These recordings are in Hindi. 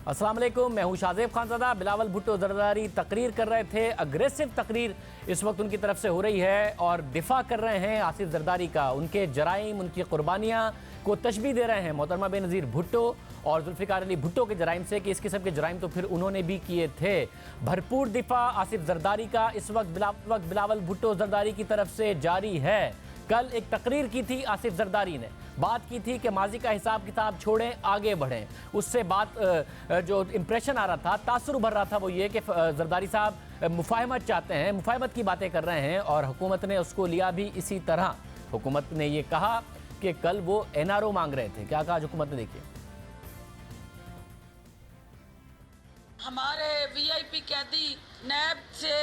अस्सलाम वालेकुम, मैं हूं शाज़ेब खानज़ादा। बिलावल भुट्टो ज़रदारी तकरीर कर रहे थे, अग्रेसिव तकरीर इस वक्त उनकी तरफ से हो रही है और दिफा कर रहे हैं आसिफ ज़रदारी का, उनके जराइम, उनकी कुर्बानियाँ को तशबीह दे रहे हैं मोहतरमा बेनज़ीर भुट्टो और जुल्फ़िकार अली भुट्टो के जराइम से कि इस किस्म के जराइम तो फिर उन्होंने भी किए थे। भरपूर दिफा आसिफ ज़रदारी का इस वक्त बिलावल भुट्टो ज़रदारी की तरफ से जारी है। कल एक तकरीर की थी आसिफ ज़रदारी ने, बात की थी कि माजी का हिसाब किताब छोड़ें, आगे बढ़ें। उससे बात जो इम्प्रेशन आ रहा था, तासुर उभर रहा था, वो ये कि ज़रदारी साहब मुफाहमत चाहते हैं, मुफाहमत की बातें कर रहे हैं और हुकूमत ने उसको लिया भी इसी तरह। हुकूमत ने ये कहा कि कल वो NRO मांग रहे थे। क्या कहा हुकूमत ने, देखिए। हमारे VIP कैदी नैब से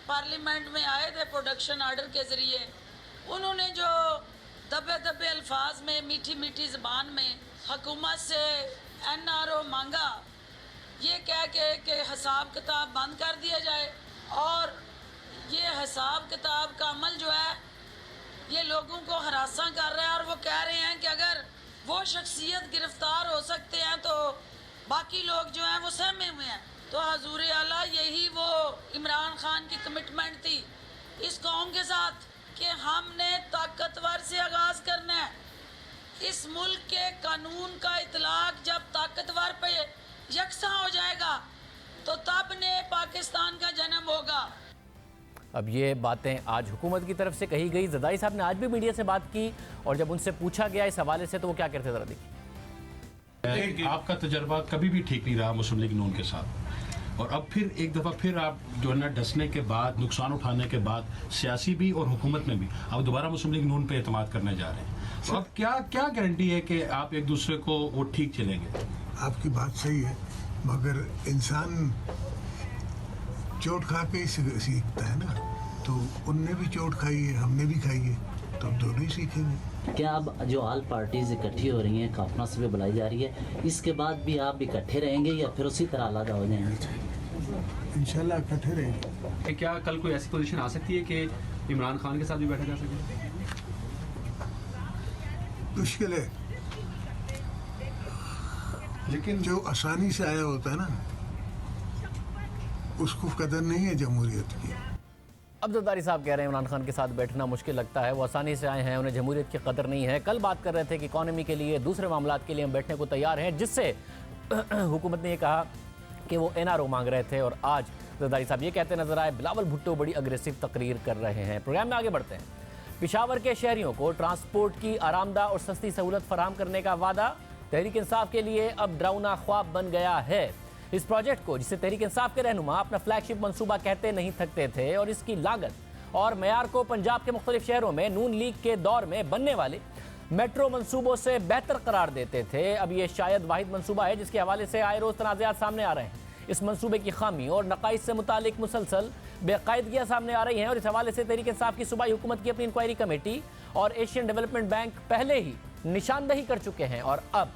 पार्लियामेंट में आए थे प्रोडक्शन ऑर्डर के ज़रिए, उन्होंने जो दबे दबे अल्फाज में, मीठी मीठी ज़बान में हुकूमत से NRO मांगा, ये कह के कि हिसाब किताब बंद कर दिया जाए। और ये हिसाब किताब का अमल जो है ये लोगों को हरासा कर रहा है। और वो कह रहे हैं कि अगर वो शख्सियत गिरफ्तार हो सकते हैं तो बाकी लोग जो हैं वो सहमे हुए हैं। तो हजूर आला यही वो इमरान खान की कमिटमेंट थी इस कौम के साथ कि हमने ताकतवर से आगाज़ करना है। इस मुल्क के कानून का इतलाक जब ताकतवर पे यकसा हो जाएगा तो तब ने पाकिस्तान का जन्म होगा। अब ये बातें आज हुकूमत की तरफ से कही गई। ज़रदारी साहब ने आज भी मीडिया से बात की और जब उनसे पूछा गया इस हवाले से तो वो क्या कहते, ज़रा देखिए। आपका तजर्बा कभी भी ठीक नहीं रहा मुस्लिम लीग नून के साथ, और अब फिर एक दफ़ा फिर आप जो है ना डसने के बाद, नुकसान उठाने के बाद, सियासी भी और हुकूमत में भी आप दोबारा मुस्लिम लीग नून पे एतमाद करने जा रहे हैं। तो अब क्या गारंटी है कि आप एक दूसरे को वो ठीक चलेंगे? आपकी बात सही है, मगर इंसान चोट खा के ही सीखता है ना। तो उनने भी चोट खाई है, हमने भी खाई है, तो अब दोनों ही सीखेंगे। क्या अब जो ऑल पार्टीज इकट्ठी हो रही हैं, कॉन्फ्रेंस भी बुलाई जा रही है, इसके बाद भी आप इकट्ठे रहेंगे या फिर उसी तरह अलग हो जाएंगे? इंशाल्लाह इकट्ठे रहेंगे। क्या कल कोई ऐसी पोजीशन आ सकती है कि इमरान खान के साथ भी बैठा जा सके? मुश्किल है, लेकिन जो आसानी से आया होता है ना उसको कदर नहीं है जमहूरियत की। अब ज़रदारी साहब कह रहे हैं इमरान खान के साथ बैठना मुश्किल लगता है, वो आसानी से आए हैं, उन्हें जमहूरियत की कदर नहीं है। कल बात कर रहे थे कि इकॉनमी के लिए, दूसरे मामलात के लिए हम बैठने को तैयार हैं, जिससे हुकूमत ने ये कहा कि वो NRO मांग रहे थे। और आज ज़रदारी साहब ये कहते नजर आए बिलावल भुट्टो बड़ी अग्रेसिव तकरीर कर रहे हैं। प्रोग्राम में आगे बढ़ते हैं। पेशावर के शहरियों को ट्रांसपोर्ट की आरामदा और सस्ती सहूलत फराहम करने का वादा तहरीक इंसाफ के लिए अब डरावना ख्वाब बन गया है। इस प्रोजेक्ट को, जिसे तहरीक इंसाफ के रहनुमा अपना फ्लैगशिप मंसूबा कहते नहीं थकते थे और इसकी लागत और मयार को पंजाब के मुख्तलिफ शहरों में नून लीग के दौर में बनने वाले मेट्रो मंसूबों से बेहतर करार देते थे, अब ये शायद वाहिद मंसूबा है जिसके हवाले से आए रोज तनाज़ात सामने आ रहे हैं। इस मंसूबे की खामी और नकाइस से मुतालिक मुसलसल बेकायदगियाँ सामने आ रही हैं और इस हवाले से तहरीक इंसाफ की सूबाई हुकूमत की अपनी इंक्वायरी कमेटी और एशियन डेवलपमेंट बैंक पहले ही निशानदही कर चुके हैं। और अब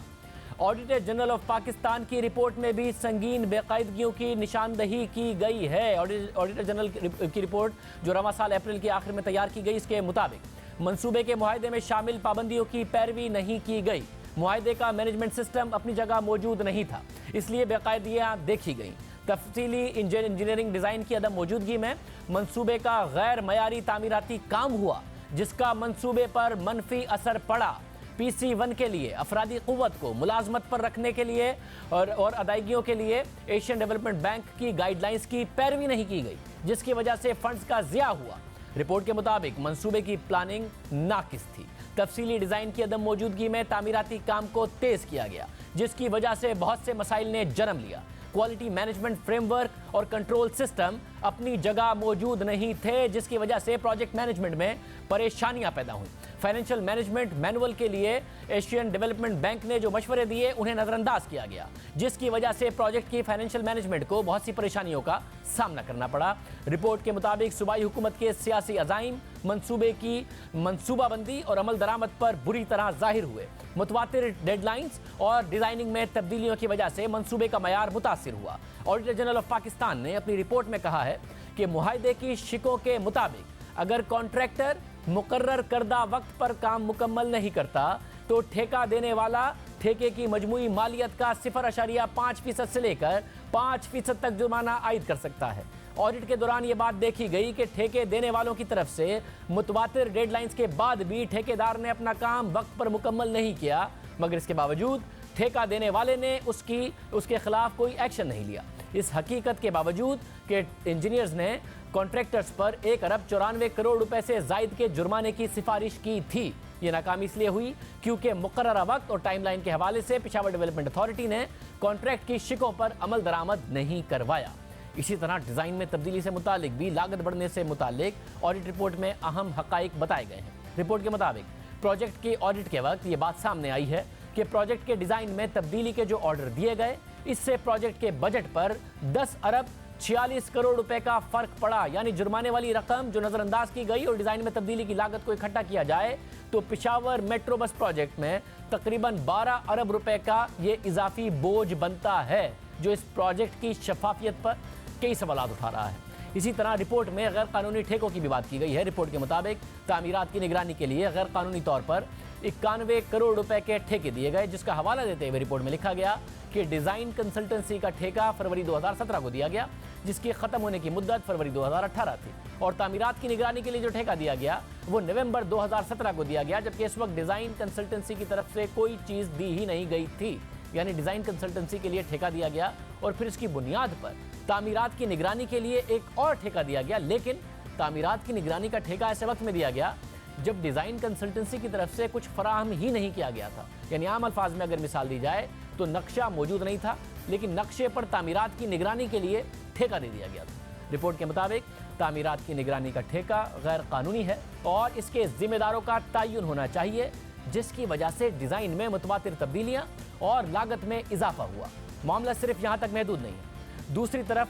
ऑडिटर जनरल ऑफ पाकिस्तान की रिपोर्ट में भी संगीन बेकायदगियों की निशानदही की गई है। ऑडिटर जनरल की रिपोर्ट जो रवां साल अप्रैल के आखिर में तैयार की गई, इसके मुताबिक मंसूबे के मुआहदे में शामिल पाबंदियों की पैरवी नहीं की गई। मुआहदे का मैनेजमेंट सिस्टम अपनी जगह मौजूद नहीं था, इसलिए बेकायदगियाँ देखी गई। तफसीली इंजीनियरिंग डिज़ाइन की अदम मौजूदगी में मंसूबे का गैर मयारी तामीराती काम हुआ, जिसका मंसूबे पर मनफी असर पड़ा। PC1 के लिए अफरादी क़ुव्वत को मुलाजमत पर रखने के लिए और अदायगियों के लिए एशियन डेवलपमेंट बैंक की गाइडलाइंस की पैरवी नहीं की गई, जिसकी वजह से फंड्स का ज़िया हुआ। रिपोर्ट के मुताबिक मंसूबे की प्लानिंग नाकिस थी। तफसीली डिज़ाइन की अदम मौजूदगी में तामीराती काम को तेज़ किया गया, जिसकी वजह से बहुत से मसाइल ने जन्म लिया। क्वालिटी मैनेजमेंट फ्रेमवर्क और कंट्रोल सिस्टम अपनी जगह मौजूद नहीं थे, जिसकी वजह से प्रोजेक्ट मैनेजमेंट में परेशानियां पैदा हुई। फाइनेंशियल मैनेजमेंट मैनुअल के लिए एशियन डेवलपमेंट बैंक ने जो मशवरे दिए उन्हें नज़रअंदाज किया गया, जिसकी वजह से प्रोजेक्ट की फाइनेंशियल मैनेजमेंट को बहुत सी परेशानियों का सामना करना पड़ा। रिपोर्ट के मुताबिक सूबाई हुकूमत के सियासी अज़ाइम मंसूबे की मंसूबाबंदी और अमल दरामद पर बुरी तरह जाहिर हुए। मुतवातिर डेडलाइंस और डिज़ाइनिंग में तब्दीलियों की वजह से मंसूबे का मयार मुतासिर हुआ। ऑडिटर जनरल ऑफ पाकिस्तान ने अपनी रिपोर्ट में कहा है कि मुआहदे की शिकों के मुताबिक अगर कॉन्ट्रैक्टर मुकर्रर करदा वक्त पर काम मुकम्मल नहीं करता तो ठेका देने वाला ठेके की मजमूई मालियत का 0.5% से लेकर 5% तक जुर्माना आयद कर सकता है। ऑडिट के दौरान ये बात देखी गई कि ठेके देने वालों की तरफ से मुतवातिर डेडलाइंस के बाद भी ठेकेदार ने अपना काम वक्त पर मुकम्मल नहीं किया, मगर इसके बावजूद ठेका देने वाले ने उसके खिलाफ कोई एक्शन नहीं लिया। इस हकीकत के बावजूद कि इंजीनियर्स ने कॉन्ट्रैक्टर्स पर 1 अरब 94 करोड़ रुपए से जायद के जुर्माने की सिफारिश की थी। ये नाकामी इसलिए हुई क्योंकि मुकर्ररा वक्त और टाइमलाइन के हवाले से पेशावर डेवलपमेंट अथॉरिटी ने कॉन्ट्रैक्ट की शिकों पर अमल दरामद नहीं करवाया। इसी तरह डिज़ाइन में तब्दीली से मुतालिक भी लागत बढ़ने से मुतालिक ऑडिट रिपोर्ट में अहम हकाइक बताए गए हैं। रिपोर्ट के मुताबिक प्रोजेक्ट के ऑडिट के वक्त ये बात सामने आई है कि प्रोजेक्ट के डिज़ाइन में तब्दीली के जो ऑर्डर दिए गए, इससे प्रोजेक्ट के बजट पर 10 अरब 46 करोड़ रुपए का फर्क पड़ा। यानी जुर्माने वाली रकम जो नज़रअंदाज की गई और डिज़ाइन में तब्दीली की लागत को इकट्ठा किया जाए तो पेशावर मेट्रो बस प्रोजेक्ट में तकरीबन 12 अरब रुपए का ये इजाफी बोझ बनता है, जो इस प्रोजेक्ट की शफाफियत पर कई सवाल उठा रहा है। इसी तरह रिपोर्ट में गैर कानूनी ठेकों की भी बात की गई है। रिपोर्ट के मुताबिक तामीरात की निगरानी के लिए गैर कानूनी तौर पर 91 करोड़ रुपए के ठेके दिए गए, जिसका हवाला देते हुए रिपोर्ट में लिखा गया कि डिज़ाइन कंसल्टेंसी का ठेका फरवरी 2017 को दिया गया, जिसकी ख़त्म होने की मुद्दत फरवरी 2018 थी, और तामीरात की निगरानी के लिए जो ठेका दिया गया वो नवंबर 2017 को दिया गया, जबकि इस वक्त डिज़ाइन कंसल्टेंसी की तरफ से कोई चीज़ दी ही नहीं गई थी। यानी डिज़ाइन कंसल्टेंसी के लिए ठेका दिया गया और फिर इसकी बुनियाद पर तामीरात की निगरानी के लिए एक और ठेका दिया गया, लेकिन तामीरात की निगरानी का ठेका ऐसे वक्त में दिया गया जब डिज़ाइन कंसल्टेंसी की तरफ से कुछ फराहम ही नहीं किया गया था। यानी आम अल्फाज में अगर मिसाल दी जाए तो नक्शा मौजूद नहीं था, लेकिन नक्शे पर तामीरात की निगरानी के लिए ठेका दे दिया गया था। रिपोर्ट के मुताबिक तामीरात की निगरानी का ठेका गैर कानूनी है और इसके जिम्मेदारों का तयन होना चाहिए, जिसकी वजह से डिज़ाइन में मुतवातिर तब्दीलियाँ और लागत में इजाफा हुआ। मामला सिर्फ यहाँ तक महदूद नहीं है। दूसरी तरफ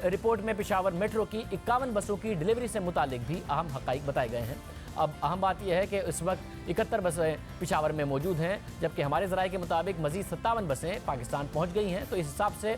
रिपोर्ट में पेशावर मेट्रो की 51 बसों की डिलीवरी से मुतालिक भी अहम हकाइक बताए गए हैं। अब अहम बात यह है कि इस वक्त 71 बसें पेशावर में मौजूद हैं, जबकि हमारे ज़राए के मुताबिक मज़ीद 57 बसें पाकिस्तान पहुँच गई हैं। तो इस हिसाब से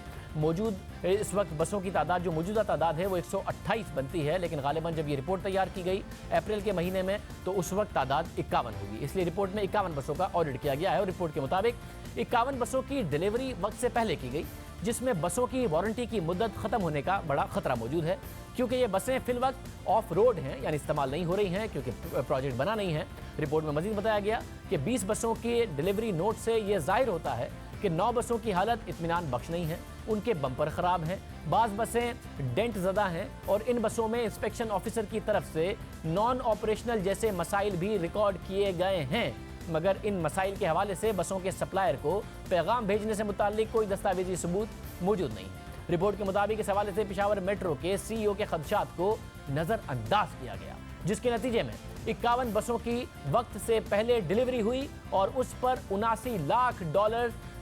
इस वक्त बसों की तादाद जो मौजूदा तादाद है वो 128 बनती है, लेकिन गालिबन जब ये रिपोर्ट तैयार की गई अप्रैल के महीने में तो उस वक्त तादाद 51 होगी। इसलिए रिपोर्ट में 51 बसों का ऑडिट किया गया है और रिपोर्ट के मुताबिक 51 बसों की डिलीवरी वक्त से पहले की गई, जिसमें बसों की वारंटी की मुद्दत ख़त्म होने का बड़ा खतरा मौजूद है, क्योंकि ये बसें फिल वक्त ऑफ रोड हैं, यानी इस्तेमाल नहीं हो रही हैं क्योंकि प्रोजेक्ट बना नहीं है। रिपोर्ट में मजीद बताया गया कि 20 बसों के डिलीवरी नोट से ये जाहिर होता है कि 9 बसों की हालत इत्मीनान बख्श नहीं है, उनके बम्पर ख़राब हैं, बाज़ बसें डेंट ज़दा हैं और इन बसों में इंस्पेक्शन ऑफिसर की तरफ से नॉन ऑपरेशनल जैसे मसाइल भी रिकॉर्ड किए गए हैं, मगर इन मसाइल के हवाले से बसों के सप्लायर को पैगाम भेजने से मुताल्लिक कोई दस्तावेजी सबूत मौजूद नहीं है। रिपोर्ट के मुताबिक इस हवाले से पेशावर मेट्रो के CEO के खदशात को नज़रअंदाज किया गया, जिसके नतीजे में 51 बसों की वक्त से पहले डिलीवरी हुई और उस पर $79 लाख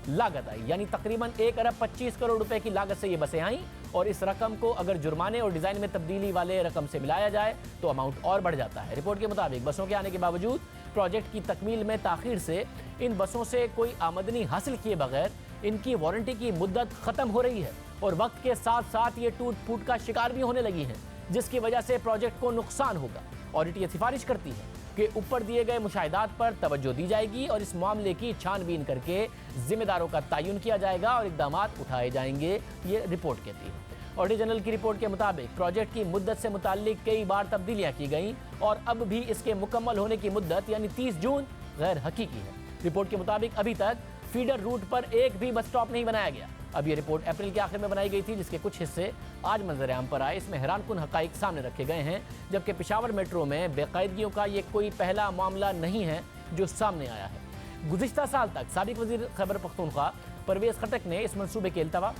लागत आई, यानी तकरीबन 1 अरब 25 करोड़ रुपए की लागत से ये बसें आईं। और इस रकम को अगर जुर्माने और डिज़ाइन में तब्दीली वाले रकम से मिलाया जाए तो अमाउंट और बढ़ जाता है। रिपोर्ट के मुताबिक बसों के आने के बावजूद प्रोजेक्ट की तकमील में ताखीर से इन बसों से कोई आमदनी हासिल किए बगैर इनकी वारंटी की मुद्दत ख़त्म हो रही है और वक्त के साथ साथ ये टूट फूट का शिकार भी होने लगी हैं, जिसकी वजह से प्रोजेक्ट को नुकसान होगा। ऑडिट ये सिफारिश करती है कि ऊपर दिए गए मुशाहिदात पर तवज्जो दी जाएगी और इस मामले की छानबीन करके जिम्मेदारों का तयन किया जाएगा और इक़दामात उठाए जाएंगे, ये रिपोर्ट कहती है। ऑडिटर जनरल की रिपोर्ट के मुताबिक प्रोजेक्ट की मुद्दत से मुताल्लिक कई बार तब्दीलियाँ की गई और अब भी इसके मुकम्मल होने की मुद्दत यानी 30 जून गैर हकीकी है। रिपोर्ट के मुताबिक अभी तक फीडर रूट पर एक भी बस स्टॉप नहीं बनाया गया। अब ये रिपोर्ट अप्रैल के आखिर में बनाई गई थी, जिसके कुछ हिस्से आज मंजर आम पर आए। इसमें हैरानकुन हकाइक सामने रखे गए हैं, जबकि पेशावर मेट्रो में बेकायदगियों का ये कोई पहला मामला नहीं है जो सामने आया है। गुज़िश्ता साल तक साबिक वज़ीर खैबर पख्तूनख्वा परवेज़ खटक ने इस मनसूबे के अल्तवा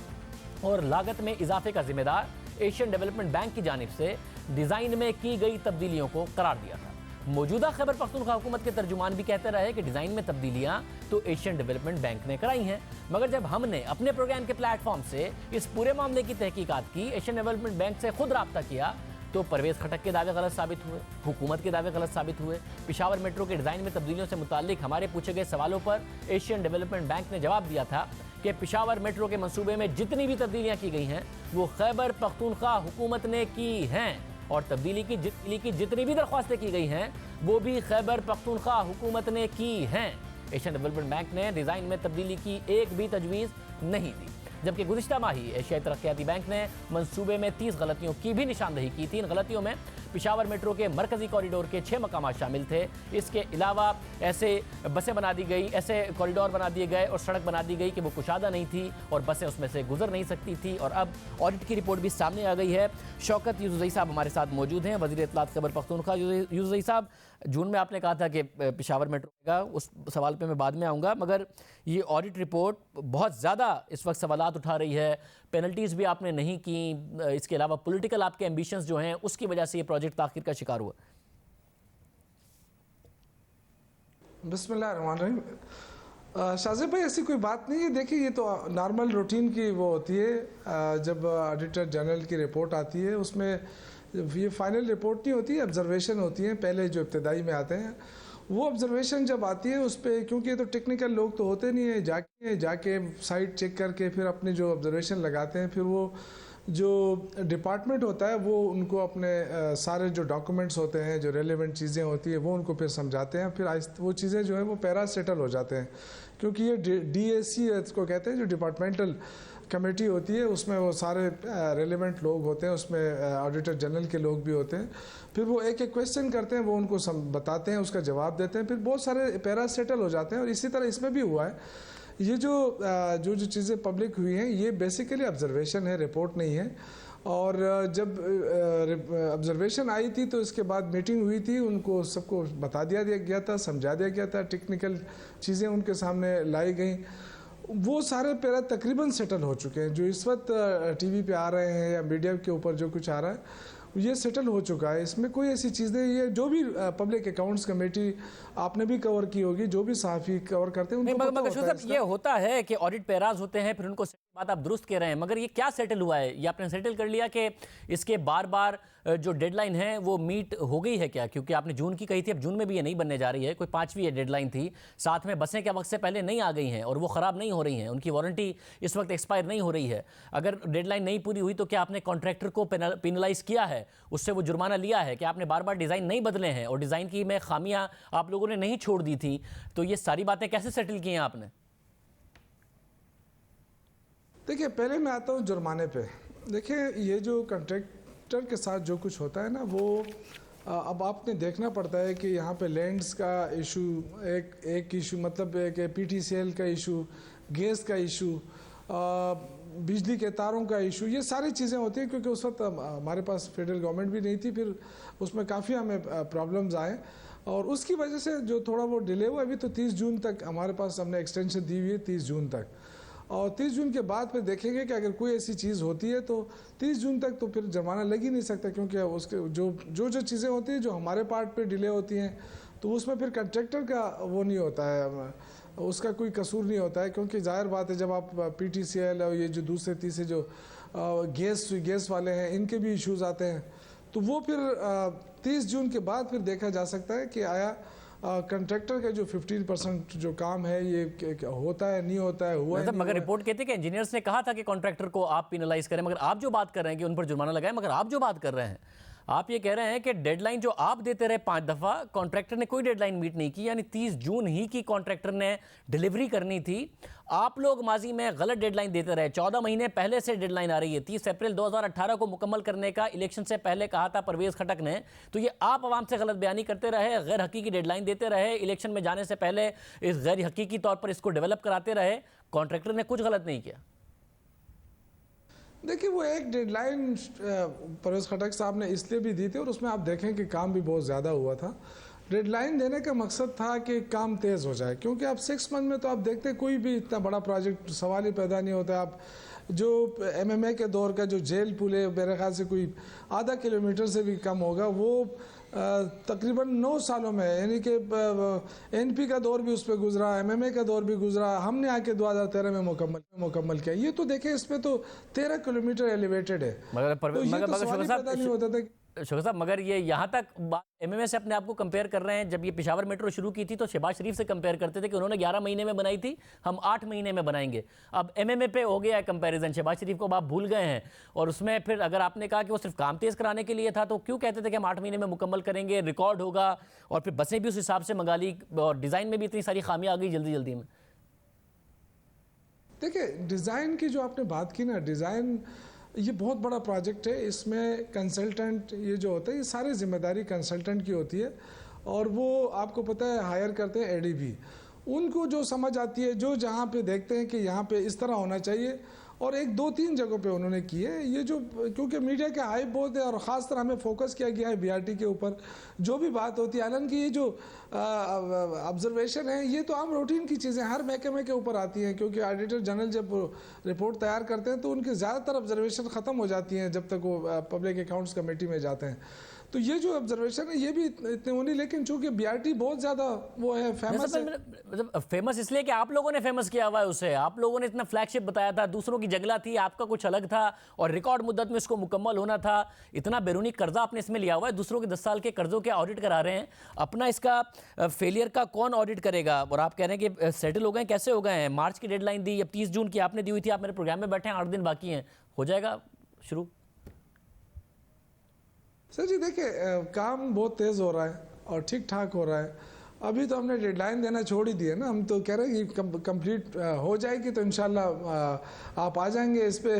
और लागत में इजाफे का जिम्मेदार एशियन डेवलपमेंट बैंक की जानिब से डिज़ाइन में की गई तब्दीलियों को करार दिया था। मौजूदा खैबर पख्तूनख्वा हुकूमत के तर्जुमान भी कहते रहे कि डिज़ाइन में तब्दीलियाँ तो एशियन डेवलपमेंट बैंक ने कराई हैं, मगर जब हमने अपने प्रोग्राम के प्लेटफॉर्म से इस पूरे मामले की तहकीकात की, एशियन डेवलपमेंट बैंक से खुद रब्ता किया, तो परवेज़ खटक के दावे गलत साबित हुए, हुकूमत के दावे गलत साबित हुए। पेशावर मेट्रो के डिज़ाइन में तब्दीलियों से मुताल्लिक हमारे पूछे गए सवालों पर एशियन डेवलपमेंट बैंक ने जवाब दिया था कि पेशावर मेट्रो के मंसूबे में जितनी भी तब्दीलियाँ की गई हैं वो खैबर पख्तूनख्वा हुकूमत ने की हैं और तब्दीली की जितनी भी दरख्वास्तें की गई हैं वो भी खैबर पख्तूनख्वा हुकूमत ने की हैं। एशियन डेवलपमेंट बैंक ने डिज़ाइन में तब्दीली की एक भी तजवीज़ नहीं दी, जबकि गुज़िश्ता माही एशियाई तरक्याती बैंक ने मंसूबे में 30 गलतियों की भी निशानदेही की थी। इन गलतियों में पिशावर मेट्रो के मरकजी कॉरिडोर के 6 मकामात शामिल थे। इसके अलावा ऐसे बसें बना दी गई, ऐसे कॉरिडोर बना दिए गए और सड़क बना दी गई कि वो कुशादा नहीं थी और बसें उसमें से गुजर नहीं सकती थी। और अब ऑडिट की रिपोर्ट भी सामने आ गई है। शौकत यूसुफ़ज़ई साहब हमारे साथ मौजूद हैं, वज़ीर इत्तलात खैबर पख्तूनख्वा। यूसुफ़ज़ई साहब, जून में आपने कहा था कि पिशावर मेट्रो का, उस सवाल पे मैं बाद में आऊँगा, मगर ये ऑडिट रिपोर्ट बहुत ज़्यादा इस वक्त सवालात उठा रही है। पेनल्टीज़ भी आपने नहीं की, इसके अलावा पॉलिटिकल आपके एम्बिशंस जो हैं उसकी वजह से ये प्रोजेक्ट ताख़ीर का शिकार हुआ। बिस्मिल्लाहिर्रहमानिर्रहीम। शाज़िब भाई, ऐसी कोई बात नहीं है। देखिए, ये तो नॉर्मल रूटीन की वो होती है। जब ऑडिटर जनरल की रिपोर्ट आती है उसमें ये फाइनल रिपोर्ट नहीं होती, ऑब्जर्वेशन होती है पहले जो इब्तदाई में आते हैं। वो ऑब्जर्वेशन जब आती है उस पर, क्योंकि ये तो टेक्निकल लोग तो होते नहीं है, जाके साइट चेक करके फिर अपने जो ऑब्जर्वेशन लगाते हैं, फिर वो जो डिपार्टमेंट होता है वो उनको अपने सारे जो डॉक्यूमेंट्स होते हैं, जो रेलेवेंट चीज़ें होती है, वो उनको फिर समझाते हैं। फिर वो चीज़ें जो है वो पैरा सेटल हो जाते हैं, क्योंकि ये DAC इसको कहते हैं, जो डिपार्टमेंटल कमेटी होती है, उसमें वो सारे रेलेवेंट लोग होते हैं, उसमें ऑडिटर जनरल के लोग भी होते हैं। फिर वो एक एक क्वेश्चन करते हैं, वो उनको बताते हैं, उसका जवाब देते हैं, फिर बहुत सारे पैरा सेटल हो जाते हैं। और इसी तरह इसमें भी हुआ है। ये जो चीज़ें पब्लिक हुई हैं, ये बेसिकली ऑब्जर्वेशन है, रिपोर्ट नहीं है। और जब ऑब्जर्वेशन आई थी तो इसके बाद मीटिंग हुई थी, उनको सबको बता दिया गया था, समझा दिया गया था, टेक्निकल चीज़ें उनके सामने लाई गई। वो सारे पैरा तकरीबन सेटल हो चुके हैं। जो इस वक्त TV पे आ रहे हैं या मीडिया के ऊपर जो कुछ आ रहा है, ये सेटल हो चुका है। इसमें कोई ऐसी चीज़ नहीं है। जो भी पब्लिक अकाउंट्स कमेटी आपने भी कवर की होगी, जो भी सहाफ़ी कवर करते हैं, उनको पता होता है। ये होता है कि ऑडिट पैराज होते हैं, फिर उनको बात आप दुरुस्त कह रहे हैं, मगर ये क्या सेटल हुआ है? ये आपने सेटल कर लिया कि इसके बार बार जो डेडलाइन है वो मीट हो गई है क्या? क्योंकि आपने जून की कही थी, अब जून में भी ये नहीं बनने जा रही है, कोई 5वीं ये डेडलाइन थी। साथ में बसें क्या वक्त से पहले नहीं आ गई हैं और वो ख़राब नहीं हो रही हैं, उनकी वारंटी इस वक्त एक्सपायर नहीं हो रही है। अगर डेडलाइन नहीं पूरी हुई तो क्या आपने कॉन्ट्रैक्टर को पेनलाइज किया है, उससे वो जुर्माना लिया है कि आपने बार बार डिज़ाइन नहीं बदले हैं और डिज़ाइन की में खामियां आप लोगों ने नहीं छोड़ दी थी? तो ये सारी बातें कैसे सेटल की हैं आपने? देखिए, पहले मैं आता हूँ जुर्माने पे। देखिए, ये जो कॉन्ट्रैक्टर के साथ जो कुछ होता है ना, वो अब आपने देखना पड़ता है कि यहाँ पे लैंड्स का इशू, एक इशू, मतलब एक PTCL का इशू, गैस का इशू, बिजली के तारों का इशू, ये सारी चीज़ें होती हैं। क्योंकि उस वक्त हमारे पास फेडरल गवर्नमेंट भी नहीं थी, फिर उसमें काफ़ी हमें प्रॉब्लम्स आए और उसकी वजह से जो थोड़ा वो डिले हुआ। अभी तो 30 जून तक हमारे पास हमने एक्सटेंशन दी हुई है, 30 जून तक। और 30 जून के बाद फिर देखेंगे कि अगर कोई ऐसी चीज़ होती है तो 30 जून तक तो फिर जुर्माना लग ही नहीं सकता, क्योंकि उसके जो चीज़ें होती हैं जो हमारे पार्ट पे डिले होती हैं, तो उसमें फिर कॉन्ट्रैक्टर का वो नहीं होता है, उसका कोई कसूर नहीं होता है। क्योंकि जाहिर बात है, जब आप PTCL और ये जो दूसरे तीसरे जो गैस वाले हैं, इनके भी इश्यूज़ आते हैं, तो वो फिर 30 जून के बाद फिर देखा जा सकता है कि आया कॉन्ट्रैक्टर का जो 15% जो काम है ये होता है, नहीं होता है, हुआ मतलब, मगर रिपोर्ट कहते हैं कि इंजीनियर्स ने कहा था कि कॉन्ट्रैक्टर को आप पेनलाइज करें, मगर आप जो बात कर रहे हैं कि उन पर जुर्माना लगाएं, मगर आप जो बात कर रहे हैं, आप ये कह रहे हैं कि डेडलाइन जो आप देते रहे 5 दफ़ा, कॉन्ट्रैक्टर ने कोई डेडलाइन मीट नहीं की, यानी 30 जून ही की कॉन्ट्रैक्टर ने डिलीवरी करनी थी। आप लोग माजी में गलत डेडलाइन देते रहे, 14 महीने पहले से डेडलाइन आ रही है। 30 अप्रैल 2018 को मुकम्मल करने का इलेक्शन से पहले कहा था परवेज़ खटक ने, तो ये आप आवाम से गलत बयानी करते रहे, गैर हकीकी डेडलाइन देते रहे, इलेक्शन में जाने से पहले इस गैर हकीकी तौर पर इसको डेवलप कराते रहे। कॉन्ट्रैक्टर ने कुछ गलत नहीं किया। देखिए, वो एक डेडलाइन परवेज़ खटक साहब ने इसलिए भी दी थी और उसमें आप देखें कि काम भी बहुत ज़्यादा हुआ था। डेडलाइन देने का मकसद था कि काम तेज़ हो जाए, क्योंकि आप 6 मंथ में तो आप देखते हैं कोई भी इतना बड़ा प्रोजेक्ट सवाल ही पैदा नहीं होता। आप जो MMA के दौर का जो जेल पुल है, मेरे ख्याल से कोई आधा किलोमीटर से भी कम होगा, वो तकरीबन 9 सालों में, यानी कि NP का दौर भी उस पर गुजरा, MMA का दौर भी गुजरा, हमने आके 2013 में मुकम्मल किया। ये तो देखें, इसमें तो 13 किलोमीटर एलिवेटेड है। मगर तो ये तो सवाल ही पैदा नहीं होता था। शौकत साहब, मगर ये यहाँ तक एमएमए से अपने आप को कंपेयर कर रहे हैं। जब ये पेशावर मेट्रो शुरू की थी तो शहबाज शरीफ से कंपेयर करते थे कि उन्होंने 11 महीने में बनाई थी, हम 8 महीने में बनाएंगे। अब एमएमए पे हो गया है कंपैरिजन, शहबाज शरीफ को अब आप भूल गए हैं। और उसमें फिर अगर आपने कहा कि वो सिर्फ काम तेज़ कराने के लिए था, तो क्यों कहते थे कि हम 8 महीने में मुकम्मल करेंगे, रिकॉर्ड होगा, और फिर बसें भी उस हिसाब से मंगा ली, और डिज़ाइन में भी इतनी सारी खामियां आ गई जल्दी जल्दी में। देखिए, डिज़ाइन की जो आपने बात की ना, डिज़ाइन ये बहुत बड़ा प्रोजेक्ट है। इसमें कंसल्टेंट ये जो होता है, ये सारी जिम्मेदारी कंसल्टेंट की होती है, और वो आपको पता है हायर करते हैं एडीबी। उनको जो समझ आती है, जो जहाँ पे देखते हैं कि यहाँ पे इस तरह होना चाहिए, और 1-2-3 जगहों पे उन्होंने किए ये जो, क्योंकि मीडिया के हाइप बहुत है और ख़ास तरह हमें फोकस किया गया है बीआरटी के ऊपर। जो भी बात होती है, हालांकि ये जो ऑब्जर्वेशन है, ये तो आम रूटीन की चीज़ें हर महकमे के ऊपर आती हैं, क्योंकि ऑडिटर जनरल जब रिपोर्ट तैयार करते हैं तो उनकी ज़्यादातर ऑब्जर्वेशन ख़त्म हो जाती हैं जब तक वो पब्लिक अकाउंट्स कमेटी में जाते हैं। तो ये जो ऑब्जर्वेशन है ये भी इतने होनी, लेकिन चूंकि बीआरटी बहुत ज़्यादा वो है, फेमस है। मतलब फेमस इसलिए कि आप लोगों ने फेमस किया हुआ है उसे, आप लोगों ने इतना फ्लैगशिप बताया था, दूसरों की जगला थी, आपका कुछ अलग था, और रिकॉर्ड मुद्दत में इसको मुकम्मल होना था। इतना बैरूनी कर्जा आपने इसमें लिया हुआ है, दूसरों के 10 साल के कर्जों के ऑडिट करा रहे हैं। अपना इसका फेलियर का कौन ऑडिट करेगा? और आप कह रहे हैं कि सेटल हो गए, कैसे हो गए हैं? मार्च की डेडलाइन दी, अब 30 जून की आपने दी हुई थी, आप मेरे प्रोग्राम में बैठे हैं, 8 दिन बाकी हैं, हो जाएगा शुरू? सर जी देखिए, काम बहुत तेज़ हो रहा है और ठीक ठाक हो रहा है। अभी तो हमने डेडलाइन देना छोड़ ही दिया ना, हम तो कह रहे हैं कि कंप्लीट हो जाएगी तो इंशाल्लाह आप आ जाएंगे इस पे।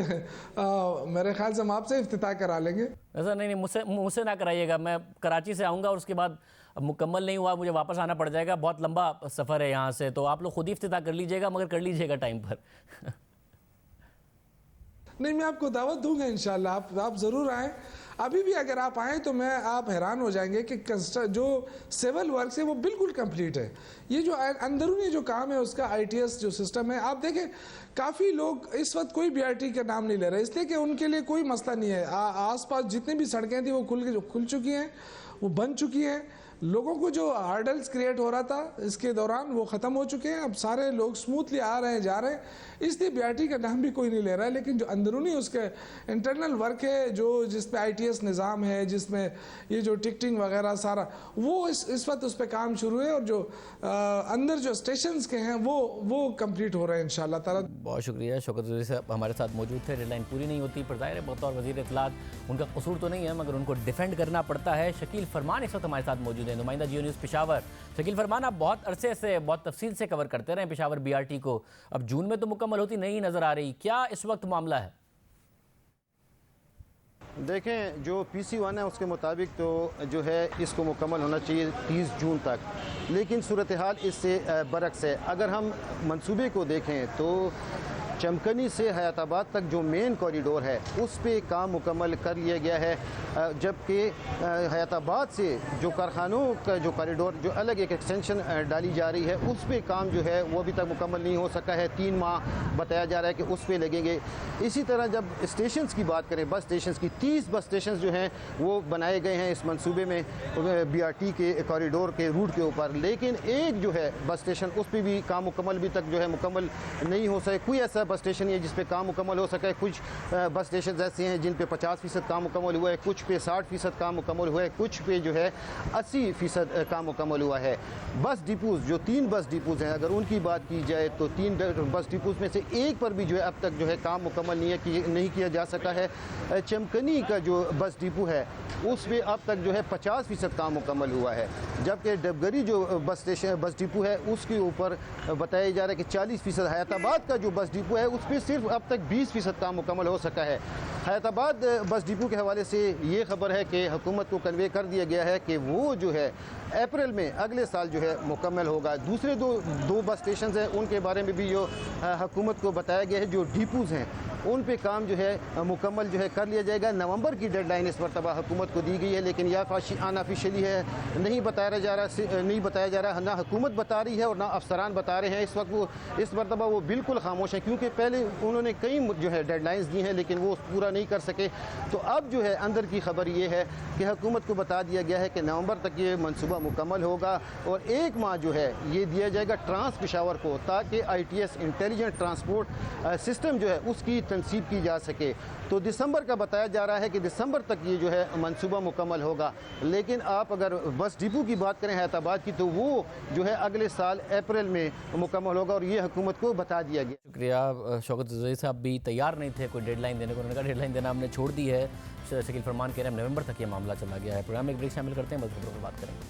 मेरे ख्याल से हम आपसे इफ्तिताह करा लेंगे। ऐसा नहीं, मुझसे ना कराइएगा, मैं कराची से आऊँगा और उसके बाद मुकम्मल नहीं हुआ मुझे वापस आना पड़ जाएगा, बहुत लंबा सफ़र है यहाँ से, तो आप लोग खुद ही इफ्तिताह कर लीजिएगा, मगर कर लीजिएगा टाइम पर। नहीं, मैं आपको दावत दूंगा इंशाल्लाह, आप ज़रूर आएँ। अभी भी अगर आप आएँ तो आप हैरान हो जाएंगे कि जो सिविल वर्क है वो बिल्कुल कंप्लीट है। ये जो अंदरूनी जो काम है उसका आईटीएस जो सिस्टम है, आप देखें काफ़ी लोग इस वक्त कोई बीआरटी का नाम नहीं ले रहे, इसलिए कि उनके लिए कोई मसला नहीं है। आसपास जितनी भी सड़कें थी वो खुल चुकी हैं, वो बन चुकी हैं। लोगों को जो हार्डल्स क्रिएट हो रहा था इसके दौरान वो ख़त्म हो चुके हैं। अब सारे लोग स्मूथली आ रहे हैं, जा रहे हैं, इसलिए बीआरटी का नाम भी कोई नहीं ले रहा है। लेकिन जो अंदरूनी उसके इंटरनल वर्क है, जो जिसमें आईटीएस निज़ाम है, जिसमें ये जो टिकटिंग वगैरह सारा, वो इस वक्त उस पर काम शुरू है, और जो अंदर जो स्टेशंस के हैं वो कंप्लीट हो रहे हैं इंशाल्लाह ताला। बहुत शुक्रिया, शौकत चौधरी साहब हमारे साथ मौजूद थे। डेडलाइन पूरी नहीं होती पर ज़ाहिर है बतौर वज़ीर इत्तलात उनका कसूर तो नहीं है, मगर उनको डिफेंड करना पड़ता है। शकील फरमान इस वक्त हमारे साथ मौजूद हैं, नुमाइंदा जियो न्यूज़ पेशावर। शकील फरमान, आप बहुत अरसे से बहुत तफसील से कवर करते रहे पेशावर बीआरटी को, अब जून में तो मुकम्मल होती नहीं नज़र आ रही, क्या इस वक्त मामला है? देखें, जो PC1 है उसके मुताबिक तो जो है इसको मुकम्मल होना चाहिए 30 जून तक, लेकिन सूरत हाल इससे बरक्स है। अगर हम मंसूबे को देखें तो चमकनी से हयाताबाद तक जो मेन कॉरिडोर है उस पे काम मुकम्मल कर लिया गया है, जबकि हयाताबाद से जो कारखानों का जो कॉरिडोर जो अलग एक एक्सटेंशन डाली जा रही है उस पे काम जो है वो अभी तक मुकम्मल नहीं हो सका है। 3 माह बताया जा रहा है कि उस पे लगेंगे। इसी तरह जब स्टेशंस की बात करें, बस स्टेशंस की 30 बस स्टेशंस जो हैं वो बनाए गए हैं इस मंसूबे में बीआरटी के कॉरिडोर के रूट के ऊपर, लेकिन एक जो है बस स्टेशन उस पर भी काम मुकम्मल अभी तक जो है मुकम्मल नहीं हो सके। कोई ऐसा बस स्टेशन है जिस पे काम मुकम्मल हो सका है। कुछ बस स्टेशन ऐसे हैं जिन पे 50% काम मुकम्मल हुआ है, कुछ पे 60% काम मुकम्मल हुआ है, कुछ पे जो है 80% काम मुकम्मल हुआ है। बस डिपोज जो 3 बस डिपोज हैं, अगर उनकी बात की जाए तो 3 बस डिपोज में से एक पर भी जो है अब तक जो है काम मुकम्मल नहीं किया जा सका है। चमकनी का जो बस डिपो है उस पे अब तक जो है 50% काम मुकम्मल हुआ है, जबकि डबगरी जो बस डिपो है उसके ऊपर बताया जा रहा है कि 40%। हयाताबाद का जो बस डिपो है उस पर सिर्फ अब तक 20% काम मुकम्मल हो सका है। हयाताबाद बस डिपो के हवाले से ये खबर है कि हुकूमत को कन्वे कर दिया गया है कि वो जो है अप्रैल में अगले साल जो है मुकम्मल होगा। दूसरे दो बस स्टेशन हैं उनके बारे में भी जो हुकूमत को बताया गया है, जो डिपोज हैं उन पे काम जो है मुकम्मल जो है कर लिया जाएगा। नवंबर की डेडलाइन इस मरतबा हुकूमत को दी गई है, लेकिन यह अनऑफिशियली है, नहीं बताया जा रहा, ना हुकूमत बता रही है और ना अफसरान बता रहे हैं। इस वक्त वो इस मरतबा वो बिल्कुल खामोश है, क्योंकि पहले उन्होंने कई जो है डेडलाइंस दी हैं लेकिन वो पूरा नहीं कर सके। तो अब जो है अंदर की खबर ये है कि हुकूमत को बता दिया गया है कि नवंबर तक ये मनसूबा मुकम्मल होगा और 1 माह जो है ये दिया जाएगा ट्रांस पेशावर को, ताकि ITS इंटेलिजेंट ट्रांसपोर्ट सिस्टम जो है उसकी तनसीब की जा सके। तो दिसंबर का बताया जा रहा है कि दिसंबर तक ये जो है मंसूबा मुकम्मल होगा। लेकिन आप अगर बस डिपो की बात करें हैदराबाद की, तो वो जो है अगले साल अप्रैल में मुकम्मल होगा और ये हुकूमत को बता दिया गया। शुक्रिया। शौकत ज़ुज़ैर साहब भी तैयार नहीं थे कोई डेडलाइन देने को, उन्होंने कहा डेडलाइन देना हमने छोड़ दी है। शकील फरमान कह रहे हैं नवंबर तक ये मामला चला गया है। प्रोग्राम में एक ब्रेक शामिल करते हैं, बस खबरों पर बात करेंगे।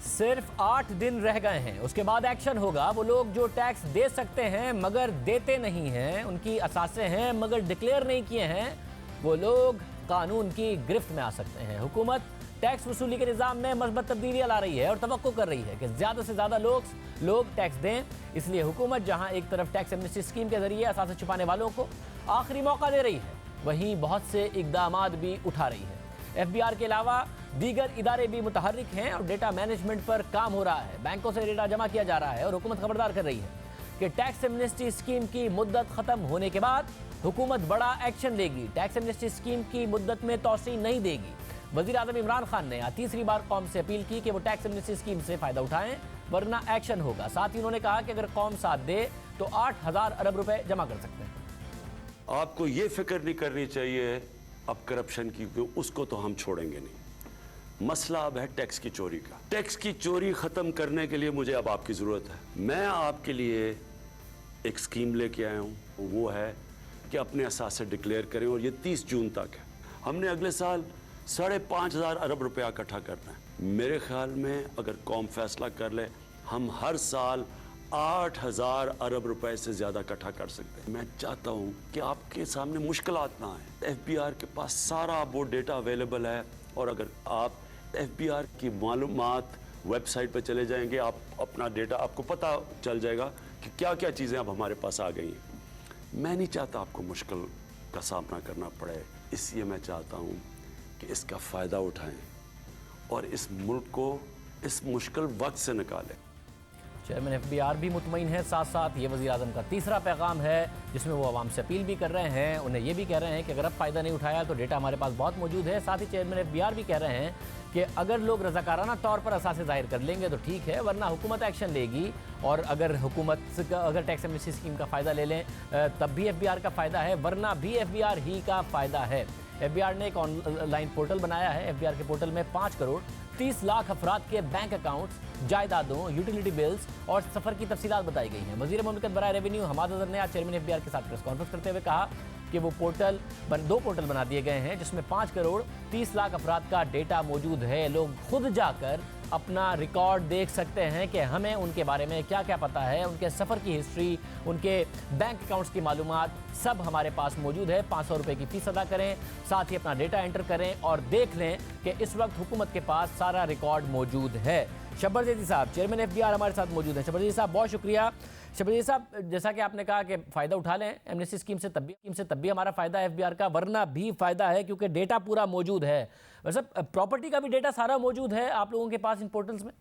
सिर्फ 8 दिन रह गए हैं, उसके बाद एक्शन होगा। वो लोग जो टैक्स दे सकते हैं मगर देते नहीं हैं, उनकी असासे हैं मगर डिक्लेयर नहीं किए हैं, वो लोग कानून की गिरफ्त में आ सकते हैं। हुकूमत टैक्स वसूली के निज़ाम में मज़बूत तब्दीलियां ला रही है और तवक्को कर रही है कि ज़्यादा से ज़्यादा लोग टैक्स दें। इसलिए हुकूमत जहां एक तरफ टैक्स एमनेस्टी स्कीम के जरिए असासे छुपाने वालों को आखिरी मौका दे रही है, वहीं बहुत से इक़दामात भी उठा रही है। FBI के अलावा दीगर इदारे भी मुतहर्रिक हैं और डेटा मैनेजमेंट पर काम हो रहा है। बैंकों से डेटा जमा किया जा रहा है और हुकूमत खबरदार कर रही है कि टैक्स एमनेस्टी स्कीम की मुद्दत ख़त्म होने के बाद हुकूमत बड़ा एक्शन लेगी। टैक्स एमनेस्टी स्कीम की मुद्दत में तोसी नहीं देगी। वज़ीर आज़म इमरान खान ने तीसरी बार कौम से अपील की कि वो टैक्स एमनेस्टी स्कीम से फ़ायदा उठाएं वरना एक्शन होगा। साथ ही उन्होंने कहा कि अगर कौम साथ दे तो 8,000 अरब रुपए जमा कर सकते हैं। आपको ये फिक्र नहीं करनी चाहिए अब करप्शन की, उसको तो हम छोड़ेंगे नहीं। मसला अब है टैक्स की चोरी का। टैक्स की चोरी ख़त्म करने के लिए मुझे अब आपकी ज़रूरत है। मैं आपके लिए एक स्कीम लेके आया हूँ, वो है कि अपने असासे डिक्लेयर करें और ये 30 जून तक है। हमने अगले साल 5,500 अरब रुपया इकट्ठा करना है। मेरे ख्याल में अगर कौम फैसला कर ले, हम हर साल 8,000 अरब रुपए से ज़्यादा इकट्ठा कर सकते हैं। मैं चाहता हूँ कि आपके सामने मुश्किलात ना आए। FBI के पास सारा वो डेटा अवेलेबल है और अगर आप FBI की मालूमात वेबसाइट पर चले जाएंगे, आप अपना डेटा आपको पता चल जाएगा कि क्या क्या चीज़ें अब हमारे पास आ गई हैं। मैं नहीं चाहता आपको मुश्किल का सामना करना पड़े, इसलिए मैं चाहता हूँ कि इसका फ़ायदा उठाएं और इस मुल्क को इस मुश्किल वक्त से निकालें। चेयरमैन FBI भी मुतमईन है। साथ साथ ये वज़ीर आज़म का तीसरा पैगाम है जिसमें वो आवाम से अपील भी कर रहे हैं, उन्हें ये भी कह रहे हैं कि अगर अब फ़ायदा नहीं उठाया तो डेटा हमारे पास बहुत मौजूद है। साथ ही चेयरमैन FBI भी कह रहे हैं कि अगर लोग रज़ाकाराना तौर पर असासे ज़ाहिर कर लेंगे तो ठीक है, वरना हुकूमत एक्शन लेगी। और अगर हुकूमत अगर टैक्स एमनेस्टी स्कीम का फ़ायदा ले लें तब भी FBI का फ़ायदा है, वरना भी FBI ही का फ़ायदा है। FBI ने एक ऑनलाइन पोर्टल बनाया है। FBI के पोर्टल में 5 करोड़ 30 लाख अफराद के बैंक अकाउंट्स, जायदादों, यूटिलिटी बिल्स और सफ़र की तफसीलात बताई गई हैं। वज़ीर मुमलिकत बराए रेवेन्यू हमाद अज़हर ने आज चेयरमैन FBI के साथ प्रेस कॉन्फ्रेंस करते हुए कहा कि वो दो पोर्टल बना दिए गए हैं जिसमें 5 करोड़ 30 लाख अफराद का डेटा मौजूद है। लोग खुद जाकर अपना रिकॉर्ड देख सकते हैं कि हमें उनके बारे में क्या क्या पता है, उनके सफ़र की हिस्ट्री, उनके बैंक अकाउंट्स की मालूमात सब हमारे पास मौजूद है। 500 रुपये की फ़ीस अदा करें, साथ ही अपना डेटा एंटर करें और देख लें कि इस वक्त हुकूमत के पास सारा रिकॉर्ड मौजूद है। शब्बर ज़ैदी साहब चेयरमैन FBI हमारे साथ मौजूद हैं। शब्बर ज़ैदी साहब बहुत शुक्रिया। शब्बर ज़ैदी साहब, जैसा कि आपने कहा कि फ़ायदा उठा लें एमनेस्टी स्कीम से तब भी हमारा फ़ायदा है FBI का, वरना भी फ़ायदा है क्योंकि डेटा पूरा मौजूद है। वैसे प्रॉपर्टी का भी डेटा सारा मौजूद है आप लोगों के पास इन पोर्टल्स में?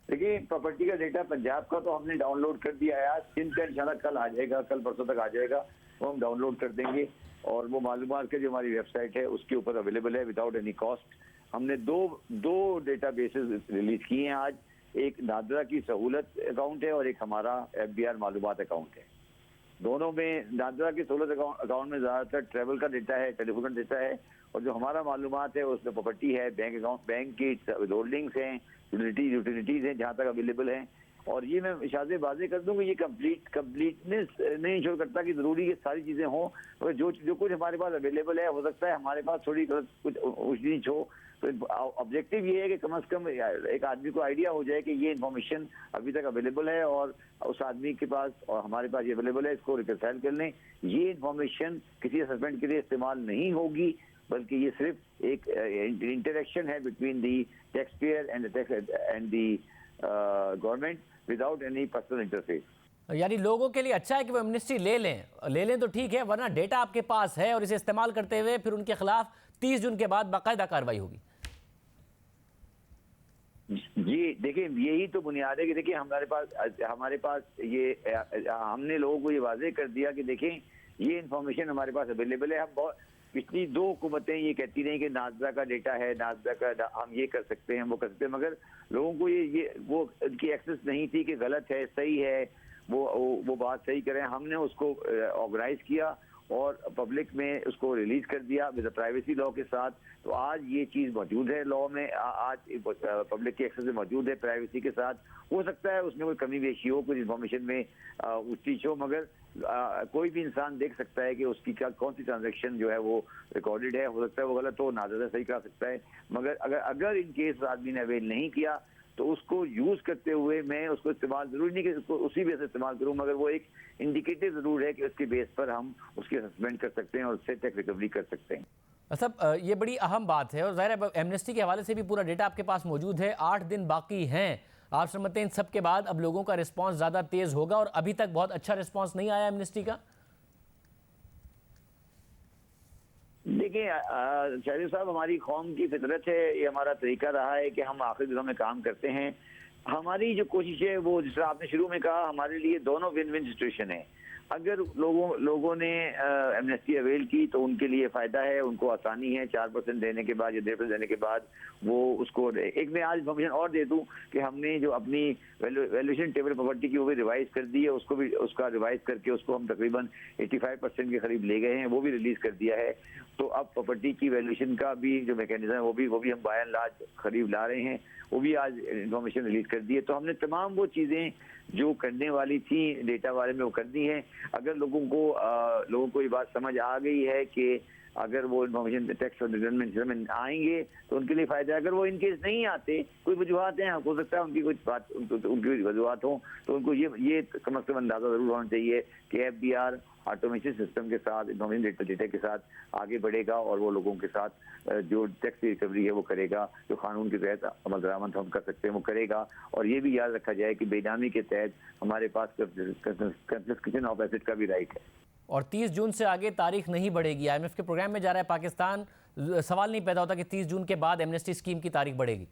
देखिए, प्रॉपर्टी का डेटा पंजाब का तो हमने डाउनलोड कर दिया है। आज जिनका इंशाल्लाह कल आ जाएगा, कल परसों तक आ जाएगा, वो हम डाउनलोड कर देंगे और वो मालूमात के जो हमारी वेबसाइट है उसके ऊपर अवेलेबल है विदाउट एनी कॉस्ट। हमने दो डेटा बेसेस रिलीज किए हैं आज। एक नादरा की सहूलत अकाउंट है और एक हमारा FBI मालूमात अकाउंट है। दोनों में नादरा की सहूलत अकाउंट में ज़्यादातर ट्रैवल का डेटा है, टेलीफोन का डेटा है, और जो हमारा मालूमात है उसमें प्रॉपर्टी है, बैंक अकाउंट, बैंक की होल्डिंग्स हैं, यूटिलिटीज़ हैं जहाँ तक अवेलेबल हैं। और ये मैं इशारे वाज़ेह कर दूँ कि ये कंप्लीटनेस नहीं इंश्योर करता कि ज़रूरी ये सारी चीज़ें हों, और जो कुछ हमारे पास अवेलेबल है हो सकता है हमारे पास थोड़ी कुछ ऊंच हो। तो ऑब्जेक्टिव ये है कि कम से कम एक आदमी को आइडिया हो जाए कि ये इन्फॉर्मेशन अभी तक अवेलेबल है और उस आदमी के पास और हमारे पास ये अवेलेबल है, इसको रिकंसाइल कर लें। ये इन्फॉर्मेशन किसी असेसमेंट के लिए इस्तेमाल नहीं होगी, बल्कि ये सिर्फ एक इंटरेक्शन है between the tax payer and the government without any personal interface. यानी लोगों के लिए अच्छा है कि वो एमनेस्टी ले लें तो ठीक है, वरना डेटा आपके पास है और इसे इस्तेमाल करते हुए फिर उनके खिलाफ 30 जून के बाद बाकायदा कार्रवाई होगी। जी देखिए, यही तो बुनियाद है कि देखिए हमारे पास ये हमने लोगों को ये वाज़ेह कर दिया कि देखें ये इन्फॉर्मेशन हमारे पास अवेलेबल है। हम पिछली 2 हुकूमतें ये कहती रही कि नाजरा का डेटा है, नाजरा का हम ये कर सकते हैं, वो कर सकते हैं, मगर लोगों को ये वो उनकी एक्सेस नहीं थी कि गलत है सही है, वो बात सही करें। हमने उसको ऑर्गेनाइज किया और पब्लिक में उसको रिलीज कर दिया विद प्राइवेसी लॉ के साथ। तो आज ये चीज़ मौजूद है लॉ में, आज पब्लिक की एक्सेस में मौजूद है प्राइवेसी के साथ। हो सकता है उसमें कोई कमी बेशी हो, कुछ इन्फॉर्मेशन में उस चीज हो, मगर कोई भी इंसान देख सकता है कि उसकी क्या कौन सी ट्रांजैक्शन जो है वो रिकॉर्डेड है। हो सकता है वो गलत हो, नाज़र सही करा सकता है, मगर अगर इन केस आदमी ने अवेल नहीं किया तो उसको यूज करते हुए मैं उसको इस्तेमाल जरूरी नहीं कि उसको उसी बेस से इस्तेमाल करूं, मगर वो एक इंडिकेटर जरूर है कि उसके बेस पर हम उसकी असेसमेंट कर सकते हैं और उससे टैक्स रिकवरी कर सकते हैं। सब ये बड़ी अहम बात है और ज़ाहिर है एमनेस्टी के हवाले से भी पूरा डेटा आपके पास मौजूद है। 8 दिन बाकी हैं। आप समझते हैं इन सब के बाद अब लोगों का रिस्पांस ज़्यादा तेज़ होगा और अभी तक बहुत अच्छा रिस्पांस नहीं आया एमनेस्टी का? देखिए शाहिद साहब, हमारी कौम की फितरत है, ये हमारा तरीका रहा है कि हम आखिरी दिनों में काम करते हैं। हमारी जो कोशिश है वो, जिस तरह आपने शुरू में कहा, हमारे लिए दोनों विन विन सिचुएशन है। अगर लोगों ने एमनेस्टी अवेल की तो उनके लिए फ़ायदा है, उनको आसानी है। 4% देने के बाद या 1.5% देने के बाद वो उसको एक मैं आज इन्फॉर्मेशन और दे दूं कि हमने जो अपनी वैल्यूएशन टेबल प्रॉपर्टी की वो भी रिवाइज कर दी है, उसका रिवाइज करके उसको हम तकरीबन 85% के करीब ले गए हैं, वो भी रिलीज कर दिया है। तो अब प्रॉपर्टी की वैल्यूएशन का भी जो मैकेनिज्म है वो भी हम बाय एंड लार्ज करीब ला रहे हैं, वो भी आज इन्फॉर्मेशन रिलीज कर दी है। तो हमने तमाम वो चीज़ें जो करने वाली थी डेटा वाले में वो कर दी है। अगर लोगों को ये बात समझ आ गई है कि अगर वो इन्फॉर्मेशन टैक्स और रिटर्न में आएंगे तो उनके लिए फायदा है। अगर वो इनकेस नहीं आते, कोई वजूहत हैं, हो सकता है उनकी कुछ बात उनकी वजूहत हो, तो उनको ये कम से कम अंदाजा जरूर होना चाहिए कि FBR ऑटोमेशन सिस्टम के साथ, इन्फॉर्मेशन डेटा के साथ आगे बढ़ेगा और वो लोगों के साथ जो टैक्स रिकवरी है वो करेगा, जो कानून के तहत अमल दरामद हम कर सकते हैं वो करेगा। और ये भी याद रखा जाए कि बेनामी के तहत हमारे पास कंफिस्केशन ऑफ एसेट का भी राइट है। और 30 जून से आगे तारीख नहीं बढ़ेगी। IMF के प्रोग्राम में जा रहा है पाकिस्तान, सवाल नहीं पैदा होता कि 30 जून के बाद एमनेस्टी स्कीम की तारीख बढ़ेगी।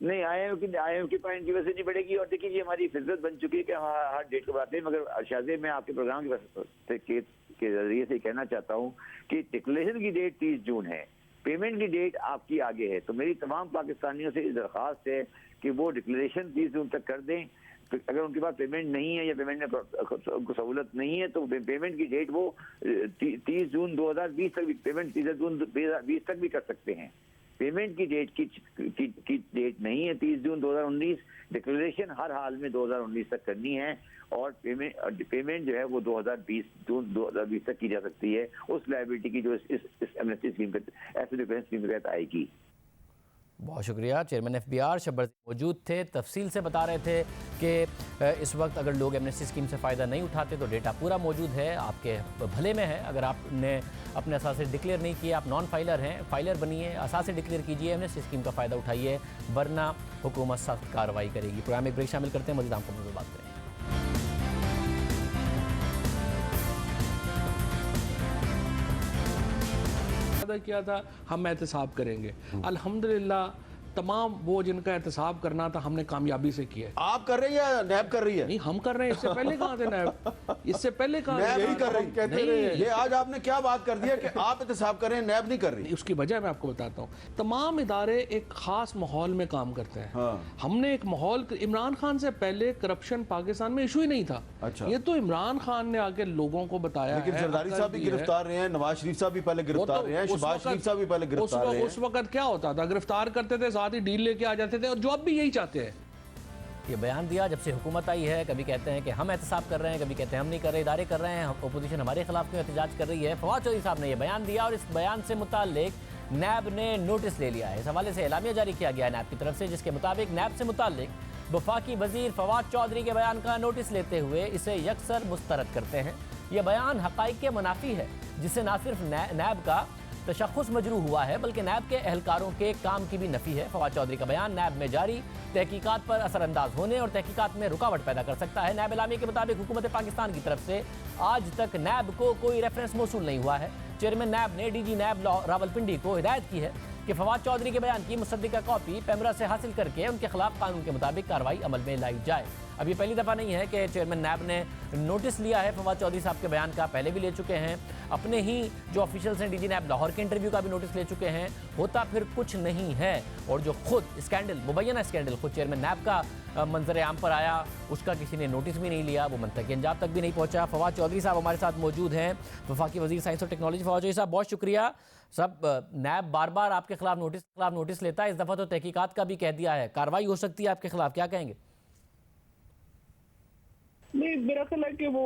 नहीं, IMF की पॉइंट की वजह से नहीं बढ़ेगी। और देखिए ये हमारी फितरत बन चुकी है कि हम हर डेट को बताते हैं, मगर शायद मैं आपके प्रोग्राम के जरिए से कहना चाहता हूँ कि डिक्लेरेशन की डेट 30 जून है, पेमेंट की डेट आपकी आगे है। तो मेरी तमाम पाकिस्तानियों से दरख्वास्त है कि वो डिक्लेरेशन 30 जून तक कर दें। तो अगर उनके पास पेमेंट नहीं है या पेमेंट में उनको सहूलत नहीं है तो पेमेंट की डेट वो 30 जून 2020 तक भी, पेमेंट 30 जून 2020 तक भी कर सकते हैं। पेमेंट की डेट की डेट नहीं है 30 जून 2019, डिक्लेरेशन हर हाल में 2019 तक करनी है और पेमेंट जो है वो 2020 जून 2020 तक की जा सकती है उस लायबिलिटी की जो इस एमनेस्टी स्कीम पे, एसेट डिफेंस स्कीम के तहत आएगी। बहुत शुक्रिया। चेयरमैन FBR शब्बर मौजूद थे, तफसील से बता रहे थे कि इस वक्त अगर लोग एमनेस्टी स्कीम से फ़ायदा नहीं उठाते तो डेटा पूरा मौजूद है, आपके भले में है। अगर आपने अपने असासे डिक्लेयर नहीं किए, आप नॉन फाइलर हैं, फाइलर बनिए, असासे डिक्लेयर कीजिए, एमनेस्टी स्कीम का फ़ायदा उठाइए, वरना हुकूमत सख्त कार्रवाई करेगी। प्रोग्राम एक ब्रेक शामिल करते हैं, मज़ीद आपको बात करें। किया था हम एहतसाब करेंगे, अल्हम्दुलिल्लाह तमाम वो जिनका एहतसाब करना था हमने कामयाबी से किया। आप कर रहे हैं या नैब कर रही है? नहीं, हम कर रहे हैं। इससे पहले कहाँ थे नैब? इससे पहले कहाँ? नैब यही कर रही है, कहते रहे। ये आज आपने क्या बात कर दी है कि आप एहतसाब कर रहे हैं, नैब नहीं कर रही? उसकी वजह मैं आपको बताता हूँ। तमाम इदारे एक खास माहौल में काम करते हैं। हमने एक माहौल, इमरान खान से पहले करप्शन पाकिस्तान में इशू ही नहीं था। अच्छा, ये तो इमरान खान ने आके लोगों को बताया। लेकिन जरदारी साहब भी गिरफ्तार रहे हैं, नवाज शरीफ साहब भी पहले गिरफ्तार रहे हैं, शहबाज शरीफ साहब भी पहले गिरफ्तार रहे हैं। उस वक्त क्या होता था? गिरफ्तार करते थे, साथ ही डील लेके आ जाते थे, और जो अब भी यही चाहते हैं। ये बयान दिया जब से हुकूमत आई है, कभी कहते हैं कि हम एहतसाब कर रहे हैं, कभी कहते हैं हम नहीं कर रहे, इदारे कर रहे हैं, अपोजिशन हमारे खिलाफ क्यों एहतजाज कर रही है। फवाद चौधरी साहब ने यह बयान दिया और इस बयान से मुताल्लिक नैब ने नोटिस ले लिया है। इस हवाले से एलामिया जारी किया गया है नैब की तरफ से, जिसके मुताबिक नैब से मुताल्लिक वफाकी वजीर फवाद चौधरी के बयान का नोटिस लेते हुए इसे यकसर मुस्तरद करते हैं। यह बयान हक़ाइक़ के मुनाफी है, जिससे न सिर्फ नैब का तशख़्ख़ुस मजरू हुआ है बल्कि नैब के एहलकारों के काम की भी नफ़ी है। फवाद चौधरी का बयान नैब में जारी तहकीकात पर असरअंदाज होने और तहकीकात में रुकावट पैदा कर सकता है। नैब एलामिया के मुताबिक हुकूमत पाकिस्तान की तरफ से आज तक नैब को कोई रेफरेंस मौसूल नहीं हुआ है। चेयरमैन नैब ने DG नैब रावलपिंडी को हिदायत की है कि फवाद चौधरी के बयान की मुसद्दिका कॉपी पेमरा से हासिल करके उनके खिलाफ कानून के मुताबिक कार्रवाई अमल में लाई जाए। अब ये पहली दफ़ा नहीं है कि चेयरमैन नैब ने नोटिस लिया है फवाद चौधरी साहब के बयान का, पहले भी ले चुके हैं। अपने ही जो ऑफिशियल्स हैं डीजी नैब लाहौर के इंटरव्यू का भी नोटिस ले चुके हैं। होता फिर कुछ नहीं है। और जो खुद स्कैंडल, मुबैना स्कैंडल खुद चेयरमैन नैब का मंजर आम पर आया, उसका किसी ने नोटिस भी नहीं लिया, वो मंतकी अंजाम तक भी नहीं पहुंचा। फवाद चौधरी साहब हमारे साथ मौजूद हैं, वफाकी वजीर साइंस और टेक्नोलॉजी। फवाद चौधरी साहब बहुत शुक्रिया। सब नैब बार बार आपके खिलाफ नोटिस लेता है, इस दफ़ा तो तहकीकात का भी कह दिया है, कार्रवाई हो सकती है आपके खिलाफ, क्या कहेंगे? नहीं, मेरा ख्याल है कि वो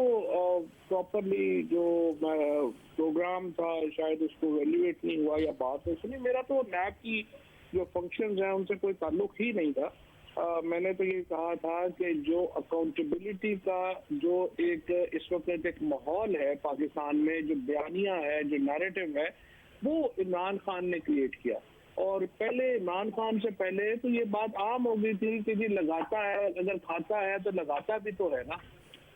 प्रॉपरली जो प्रोग्राम था शायद उसको वैल्यूएट नहीं हुआ या बात नहीं सुनी। मेरा तो नैब की जो फंक्शंस हैं उनसे कोई ताल्लुक ही नहीं था। मैंने तो ये कहा था कि जो अकाउंटेबिलिटी का जो एक इस वक्त एक माहौल है पाकिस्तान में, जो बयानिया है, जो नैरेटिव है, वो इमरान खान ने क्रिएट किया। और पहले इमरान खान से पहले तो ये बात आम हो गई थी कि जी लगाता है, अगर खाता है तो लगाता भी तो है ना।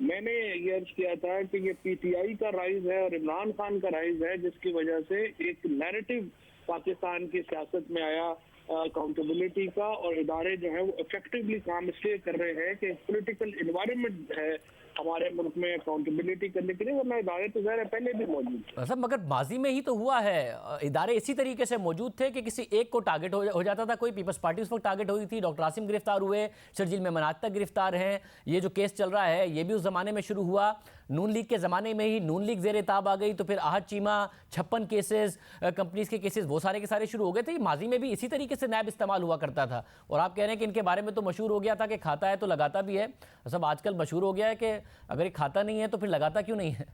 मैंने ये अर्ज किया था कि ये पीटीआई का राइज है और इमरान खान का राइज है, जिसकी वजह से एक नैरेटिव पाकिस्तान की सियासत में आया अकाउंटेबिलिटी का, और इदारे जो है वो इफेक्टिवली काम इसलिए कर रहे हैं कि पॉलिटिकल एनवायरनमेंट है हमारे मुल्क में अकाउंटेबिलिटी करने के लिए, वरना इदारे तो ज़ाहिर है पहले भी मौजूद थे। सब मगर माजी में ही तो हुआ है, इदारे इसी तरीके से मौजूद थे कि किसी एक को टारगेट हो जाता था। कोई पीपल्स पार्टी उस वक्त टारगेट हुई थी, डॉक्टर आसिम गिरफ्तार हुए, शर्जील मेमनात तक गिरफ्तार हैं। ये जो केस चल रहा है ये भी उस ज़माने में शुरू हुआ। नून लीग के ज़माने में ही नून लीग ज़ेर ताब आ गई, तो फिर आहद चीमा, 56 केसेस, कंपनीज के केसेस, वो सारे के सारे शुरू हो गए थे। माजी में भी इसी तरीके से नैब इस्तेमाल हुआ करता था। और आप कह रहे हैं कि इनके बारे में तो मशहूर हो गया था कि खाता है तो लगाता भी है। सब आजकल मशहूर हो गया है कि अगर ये खाता नहीं है तो फिर लगाता क्यों नहीं है?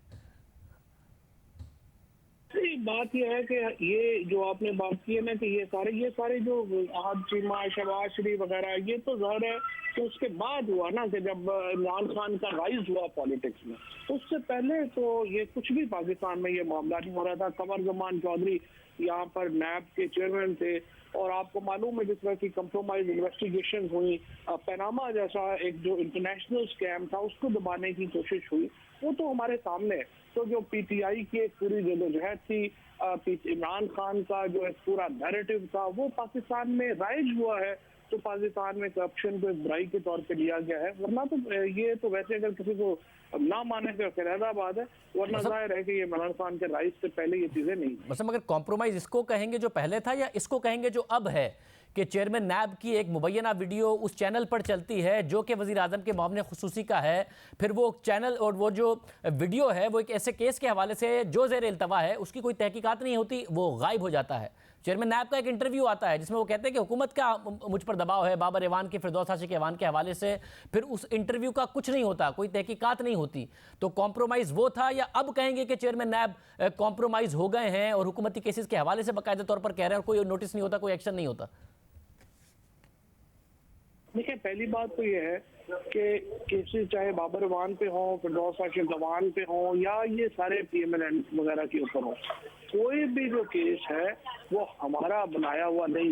बात यह है कि ये जो आपने बात की है ना कि ये सारे जो आहद चीमा, शहबाज शरीफ वगैरह, ये तो ज़ाहिर है कि उसके बाद हुआ ना कि जब इमरान खान का राइज हुआ पॉलिटिक्स में। उससे पहले तो ये कुछ भी पाकिस्तान में ये मामला नहीं हो रहा था। कमर जमान चौधरी यहाँ पर नैब के चेयरमैन थे, और आपको मालूम है जिस तरह की कंप्रोमाइज इन्वेस्टिगेशन हुई, पनामा जैसा एक जो इंटरनेशनल स्कैम था उसको दबाने की कोशिश हुई, वो तो हमारे सामने है। तो जो पीटीआई की एक पूरी जदोजहद थी, इमरान खान का जो एक पूरा नैरेटिव था, वो पाकिस्तान में राइज हुआ है। तो पाकिस्तान में करप्शन को एक बुराई के तौर पे लिया गया है, वरना तो ये तो वैसे अगर किसी को ना माने तो फैलादाबाद है, वरना जाहिर है कि ये इमरान खान के राइज से पहले ये चीजें नहीं। मतलब अगर कॉम्प्रोमाइज इसको कहेंगे जो पहले था, या इसको कहेंगे जो अब है कि चेयरमैन नैब की एक मुबैना वीडियो उस चैनल पर चलती है जो कि वज़ीर आज़म के मामले खुसूसी का है, फिर वो चैनल और वो जो वीडियो है वो एक ऐसे केस के हवाले से जो ज़ेर इल्तवा है, उसकी कोई तहकीकात नहीं होती, वो गायब हो जाता है। चेयरमैन नैब का एक इंटरव्यू आता है जिसमें वो कहते हैं कि हुकूमत का मुझ पर दबाव है, बाबर एवान के, फिरदौस आशिक एवान के हवाले से। फिर उस इंटरव्यू का कुछ नहीं होता, कोई तहकीकात नहीं होती। तो कॉम्प्रोमाइज़ वो था, या अब कहेंगे कि चेयरमैन नैब कॉम्प्रोमाइज़ हो गए हैं और हुकूमती केसेस के हवाले से बाकायदा तौर पर कह रहे हैं और कोई नोटिस नहीं होता, कोई एक्शन नहीं होता? देखिए, पहली बात तो ये है कि केसेस चाहे बाबर वान पे हो, फिरदौस आशिक अवान पे हो, या ये सारे PMLN वगैरह के ऊपर हो, कोई भी जो केस है वो हमारा बनाया हुआ नहीं।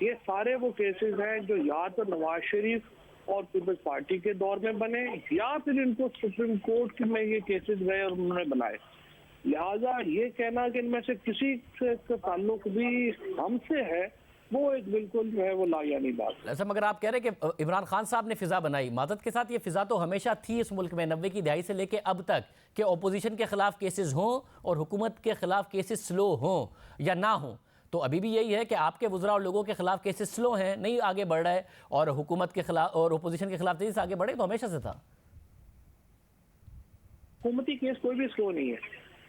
ये सारे वो केसेस हैं जो या तो नवाज शरीफ और पीपल्स पार्टी के दौर में बने, या फिर इनको सुप्रीम कोर्ट में ये केसेस गए और उन्होंने बनाए। लिहाजा ये कहना कि इनमें से किसी से ताल्लुक भी हमसे है, वो एक बिल्कुल जो है वो लायानी बात है। ऐसा मगर आप कह रहे हैं कि इमरान खान साहब ने फिजा बनाई, मादत के साथ ये फिजा तो हमेशा थी इस मुल्क में 90 की दहाई से लेके अब तक, कि अपोजिशन के खिलाफ केसेस हों और हुकूमत के खिलाफ केसेस स्लो हों या ना हों। तो अभी भी यही है कि आपके वज़रा और लोगों के खिलाफ केसेस स्लो हैं, नहीं आगे बढ़ रहे, और हुकूमत के खिलाफ और अपोजिशन के खिलाफ तेजी से आगे बढ़े, तो हमेशा से था। हुकूमती केस कोई भी स्लो नहीं है।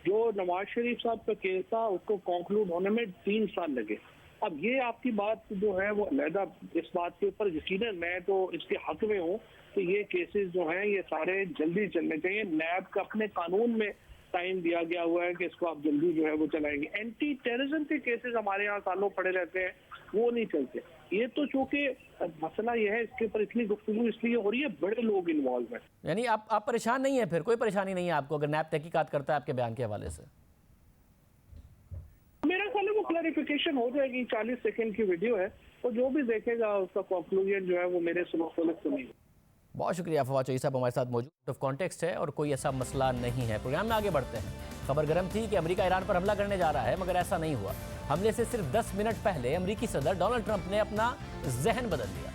जो नवाज शरीफ साहब का केस था उसको कंक्लूड होने में 3 साल लगे। अब ये आपकी बात जो है वो अलहदा, इस बात के ऊपर यकीनन मैं तो इसके हक में हूँ कि ये केसेस जो हैं ये सारे जल्दी चलने चाहिए। नैब का अपने कानून में टाइम दिया गया हुआ है कि इसको आप जल्दी जो है वो चलाएंगे। एंटी टेररिज्म के केसेस हमारे यहाँ सालों पड़े रहते हैं, वो नहीं चलते। ये तो चूंकि मसला ये है, इसके ऊपर इतनी गुफ्तगू इसलिए हो रही है, बड़े लोग इन्वॉल्व हैं। यानी आप परेशान नहीं है, फिर कोई परेशानी नहीं है आपको अगर नैब तहकीकात करता है आपके बयान के हवाले से? मेरा ख्याल है वो क्लैरिफिकेशन हो जाएगी। 40 सेकंड की वीडियो है, तो जो भी देखेगा उसका कंक्लूजन जो है वो मेरे सुनो तो नहीं। बहुत शुक्रिया फवाद चौधरी साहब हमारे साथ मौजूद। आउट ऑफ कॉन्टेक्स्ट है और कोई ऐसा मसला नहीं है। प्रोग्राम में आगे बढ़ते हैं। खबर गर्म थी कि अमेरिका ईरान पर हमला करने जा रहा है, मगर ऐसा नहीं हुआ। हमले से सिर्फ 10 मिनट पहले अमेरिकी सदर डोनाल्ड ट्रंप ने अपना जहन बदल लिया।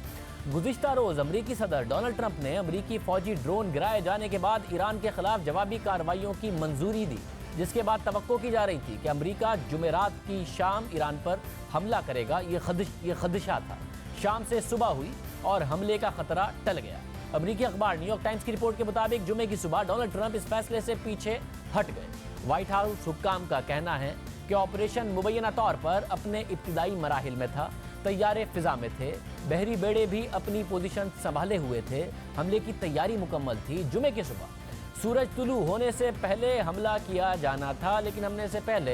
गुज़िश्ता रोज़ अमरीकी सदर डोनाल्ड ट्रंप ने अमरीकी फौजी ड्रोन गिराए जाने के बाद ईरान के खिलाफ जवाबी कार्रवाइयों की मंजूरी दी, जिसके बाद तवक्को की जा रही थी कि अमरीका जुमेरात की शाम ईरान पर हमला करेगा। ये खदशा था। शाम से सुबह हुई और हमले का खतरा टल गया। अमरीकी अखबार न्यूयॉर्क टाइम्स की रिपोर्ट के मुताबिक जुमे की सुबह डोनाल्ड ट्रंप इस फैसले से पीछे हट गए। व्हाइट हाउस हुक्काम का कहना है कि ऑपरेशन मुबैना तौर पर अपने इब्तिदाई मराहिल में था। तैयारे फिजा में थे, बहरी बेड़े भी अपनी पोजीशन संभाले हुए थे। हमले की तैयारी मुकम्मल थी। जुमे की सुबह सूरज तुलू होने से पहले हमला किया जाना था, लेकिन हमले से पहले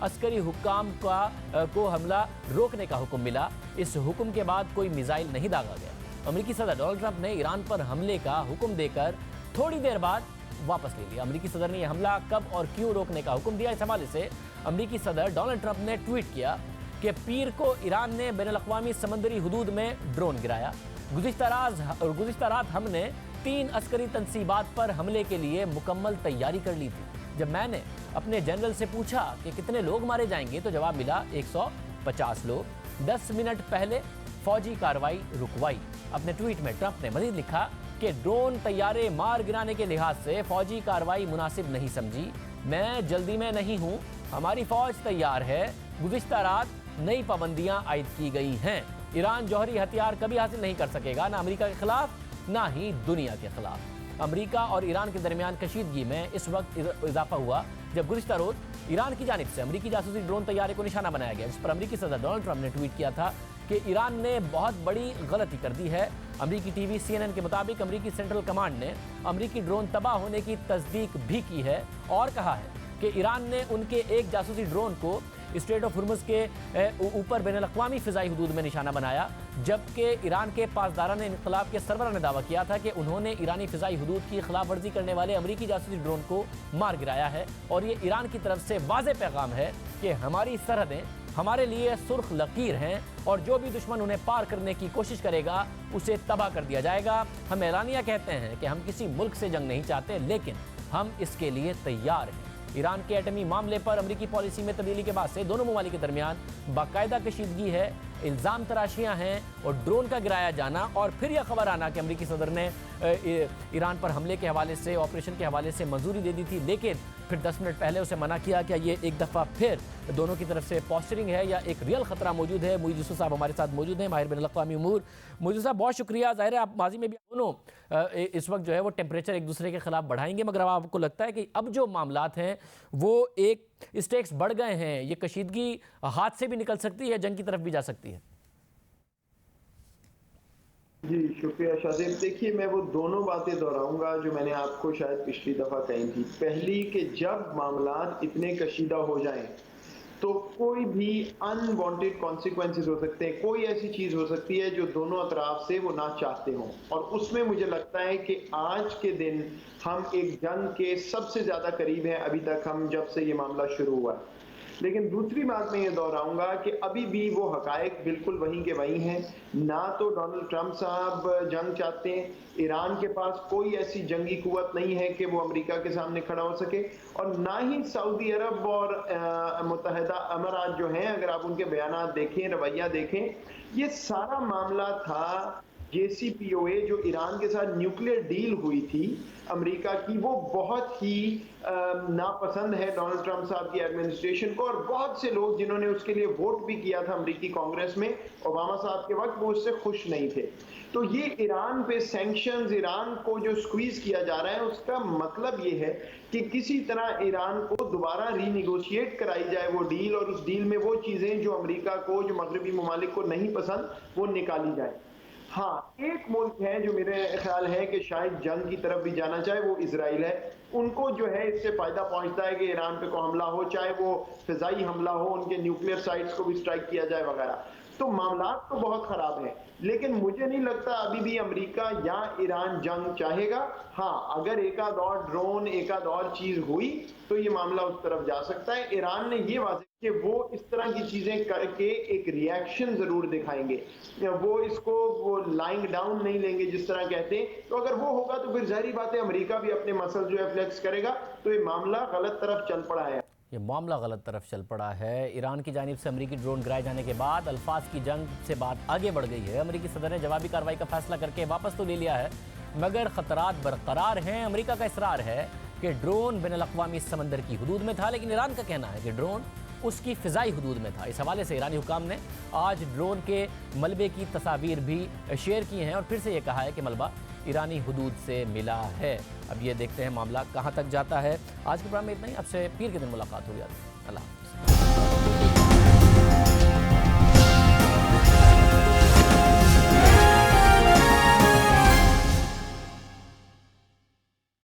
अस्करी हुक्काम को हमला रोकने का हुक्म मिला। इस हुक्म के बाद कोई मिसाइल नहीं दागा गया। अमरीकी सदर डोनाल्ड ट्रंप ने ईरान पर हमले का हुक्म देकर थोड़ी देर बाद वापस ले लिया। अमरीकी सदर ने यह हमला कब और क्यों रोकने का हुक्म दिया, इस हवाले से अमरीकी सदर डोनाल्ड ट्रंप ने ट्वीट किया कि पीर को ईरान ने बैनुल-अक़वामी समंदरी हुदूद में ड्रोन गिराया। गुज़िश्ता रात हमने 3 अस्करी तंसीबात पर हमले के लिए मुकम्मल तैयारी कर ली थी। जब मैंने अपने जनरल से पूछा कि कितने लोग मारे जाएंगे तो जवाब मिला 150 लोग। 10 मिनट पहले फौजी कार्रवाई रुकवाई। अपने ट्वीट में ट्रंप ने मजीद लिखा कि ड्रोन तैयारे मार गिराने के लिहाज से फौजी कार्रवाई मुनासिब नहीं समझी। मैं जल्दी में नहीं हूँ, हमारी फौज तैयार है। गुज़िश्ता रात नई पाबंदियां आयद की गई हैं। ईरान जौहरी हथियार कभी हासिल नहीं कर सकेगा, ना अमेरिका के खिलाफ ना ही दुनिया के खिलाफ। अमेरिका और ईरान के दरमियान कशीदगी में इस वक्त इजाफा हुआ जब गुज़िश्ता रोज ईरान की जानिब से अमेरिकी जासूसी ड्रोन तैयारे को निशाना बनाया गया, जिस पर अमेरिकी सदर डोनाल्ड ट्रंप ने ट्वीट किया था कि ईरान ने बहुत बड़ी गलती कर दी है। अमेरिकी टीवी CNN के मुताबिक अमेरिकी सेंट्रल कमांड ने अमेरिकी ड्रोन तबाह होने की तस्दीक भी की है और कहा है कि ईरान ने उनके एक जासूसी ड्रोन को स्ट्रेट ऑफ हुर्मुज़ के ऊपर बैनुल-अक़वामी फ़िज़ाई हुदूद में निशाना बनाया, जबकि ईरान के पासदारान इनक़लाब के सरबराह ने दावा किया था कि उन्होंने ईरानी फ़िज़ाई हुदूद की खिलाफ वर्जी करने वाले अमरीकी जासूसी ड्रोन को मार गिराया है। और ये ईरान की तरफ से वाज़ेह पैगाम है कि हमारी सरहदें हमारे लिए सुर्ख लकीर हैं और जो भी दुश्मन उन्हें पार करने की कोशिश करेगा उसे तबाह कर दिया जाएगा। हम ऐलानिया कहते हैं कि हम किसी मुल्क से जंग नहीं चाहते, लेकिन हम इसके लिए तैयार हैं। ईरान के एटमी मामले पर अमरीकी पॉलिसी में तब्दीली के बाद से दोनों ममालिक के दरमियान बाकायदा कशीदगी है, इल्ज़ाम तराशियाँ हैं और ड्रोन का गिराया जाना और फिर यह खबर आना कि अमरीकी सदर ने ईरान पर हमले के हवाले से, ऑपरेशन के हवाले से मंजूरी दे दी थी, लेकिन फिर 10 मिनट पहले उसे मना किया। क्या ये एक दफ़ा फिर दोनों की तरफ से पोस्टरिंग है या एक रियल ख़तरा मौजूद है? मुईद यूसुफ साहब हमारे साथ मौजूद हैं, माहिर बैनुल-अक़वामी उमूर। मुईद साहब बहुत शुक्रिया। ज़ाहिर है आप माजी में भी दोनों इस वक्त जो है वो टेम्परेचर एक दूसरे के खिलाफ बढ़ाएंगे, मगर अब आपको लगता है कि अब जो मामलात हैं वो एक स्टेक्स बढ़ गए हैं, ये कशीदगी हाथ से भी निकल सकती है, जंग की तरफ भी जा सकती है? जी शुक्रिया शाजिब। देखिए मैं वो दोनों बातें दोहराऊंगा जो मैंने आपको शायद पिछली दफ़ा कही थी। पहली कि जब मामलात इतने कशीदा हो जाएं तो कोई भी अनवांटेड कॉन्सिक्वेंसेस हो सकते हैं, कोई ऐसी चीज़ हो सकती है जो दोनों अतराफ से वो ना चाहते हों, और उसमें मुझे लगता है कि आज के दिन हम एक जंग के सबसे ज़्यादा करीब हैं अभी तक हम जब से ये मामला शुरू हुआ है। लेकिन दूसरी बात मैं ये दोहराऊंगा कि अभी भी वो हकायक बिल्कुल वहीं के वहीं हैं। ना तो डोनाल्ड ट्रंप साहब जंग चाहते हैं, ईरान के पास कोई ऐसी जंगी कुव्वत नहीं है कि वो अमेरिका के सामने खड़ा हो सके, और ना ही सऊदी अरब और मुत्तहिदा अमारात जो हैं, अगर आप उनके बयानात देखें, रवैया देखें, ये सारा मामला था JCPOA जो ईरान के साथ न्यूक्लियर डील हुई थी अमेरिका की, वो बहुत ही नापसंद है डोनाल्ड ट्रंप साहब की एडमिनिस्ट्रेशन को, और बहुत से लोग जिन्होंने उसके लिए वोट भी किया था अमेरिकी कांग्रेस में ओबामा साहब के वक्त, वो उससे खुश नहीं थे। तो ये ईरान पे सैंक्शंस, ईरान को जो स्क्वीज किया जा रहा है, उसका मतलब ये है कि किसी तरह ईरान को दोबारा रीनिगोशिएट कराई जाए वो डील, और उस डील में वो चीज़ें जो अमेरिका को, जो मगरबी ममालिक को नहीं पसंद, वो निकाली जाए। हाँ, एक मुल्क है जो मेरे ख्याल है कि शायद जंग की तरफ भी जाना चाहे, वो इजराइल है। उनको जो है इससे फायदा पहुंचता है कि ईरान पे को हमला हो, चाहे वो फिजाई हमला हो, उनके न्यूक्लियर साइट्स को भी स्ट्राइक किया जाए वगैरह। तो मामलात तो बहुत खराब हैं, लेकिन मुझे नहीं लगता अभी भी अमेरिका या ईरान जंग चाहेगा। हाँ, अगर एक आध और ड्रोन, एक आध और चीज हुई तो ये मामला उस तरफ जा सकता है। ईरान ने ये वाज़ेह कि वो इस तरह की चीजें करके एक रिएक्शन जरूर दिखाएंगे, वो इसको वो लाइंग डाउन नहीं लेंगे जिस तरह कहते हैं। तो अगर वो होगा तो फिर जाहिर बात है अमेरिका भी अपने मसल जो है फ्लेक्स करेगा, तो ये मामला गलत तरफ चल पड़ा है। ये मामला गलत तरफ चल पड़ा है। ईरान की जानिब से अमेरिकी ड्रोन गिराए जाने के बाद अल्फाज की जंग से बात आगे बढ़ गई है। अमेरिकी सदर ने जवाबी कार्रवाई का फैसला करके वापस तो ले लिया है, मगर खतरात बरकरार हैं। अमेरिका का इसरार है कि ड्रोन बैनुल-अक़वामी समंदर की हदूद में था, लेकिन ईरान का कहना है कि ड्रोन उसकी फ़िज़ाई हदूद में था। इस हवाले से ईरानी हुकाम ने आज ड्रोन के मलबे की तस्वीर भी शेयर की हैं और फिर से ये कहा है कि मलबा ईरानी हदूद से मिला है। अब ये देखते हैं मामला कहाँ तक जाता है। आज के प्रोग्राम में इतना ही। आपसे पीर के दिन मुलाकात होगी। अल्लाह हाफ़िज़।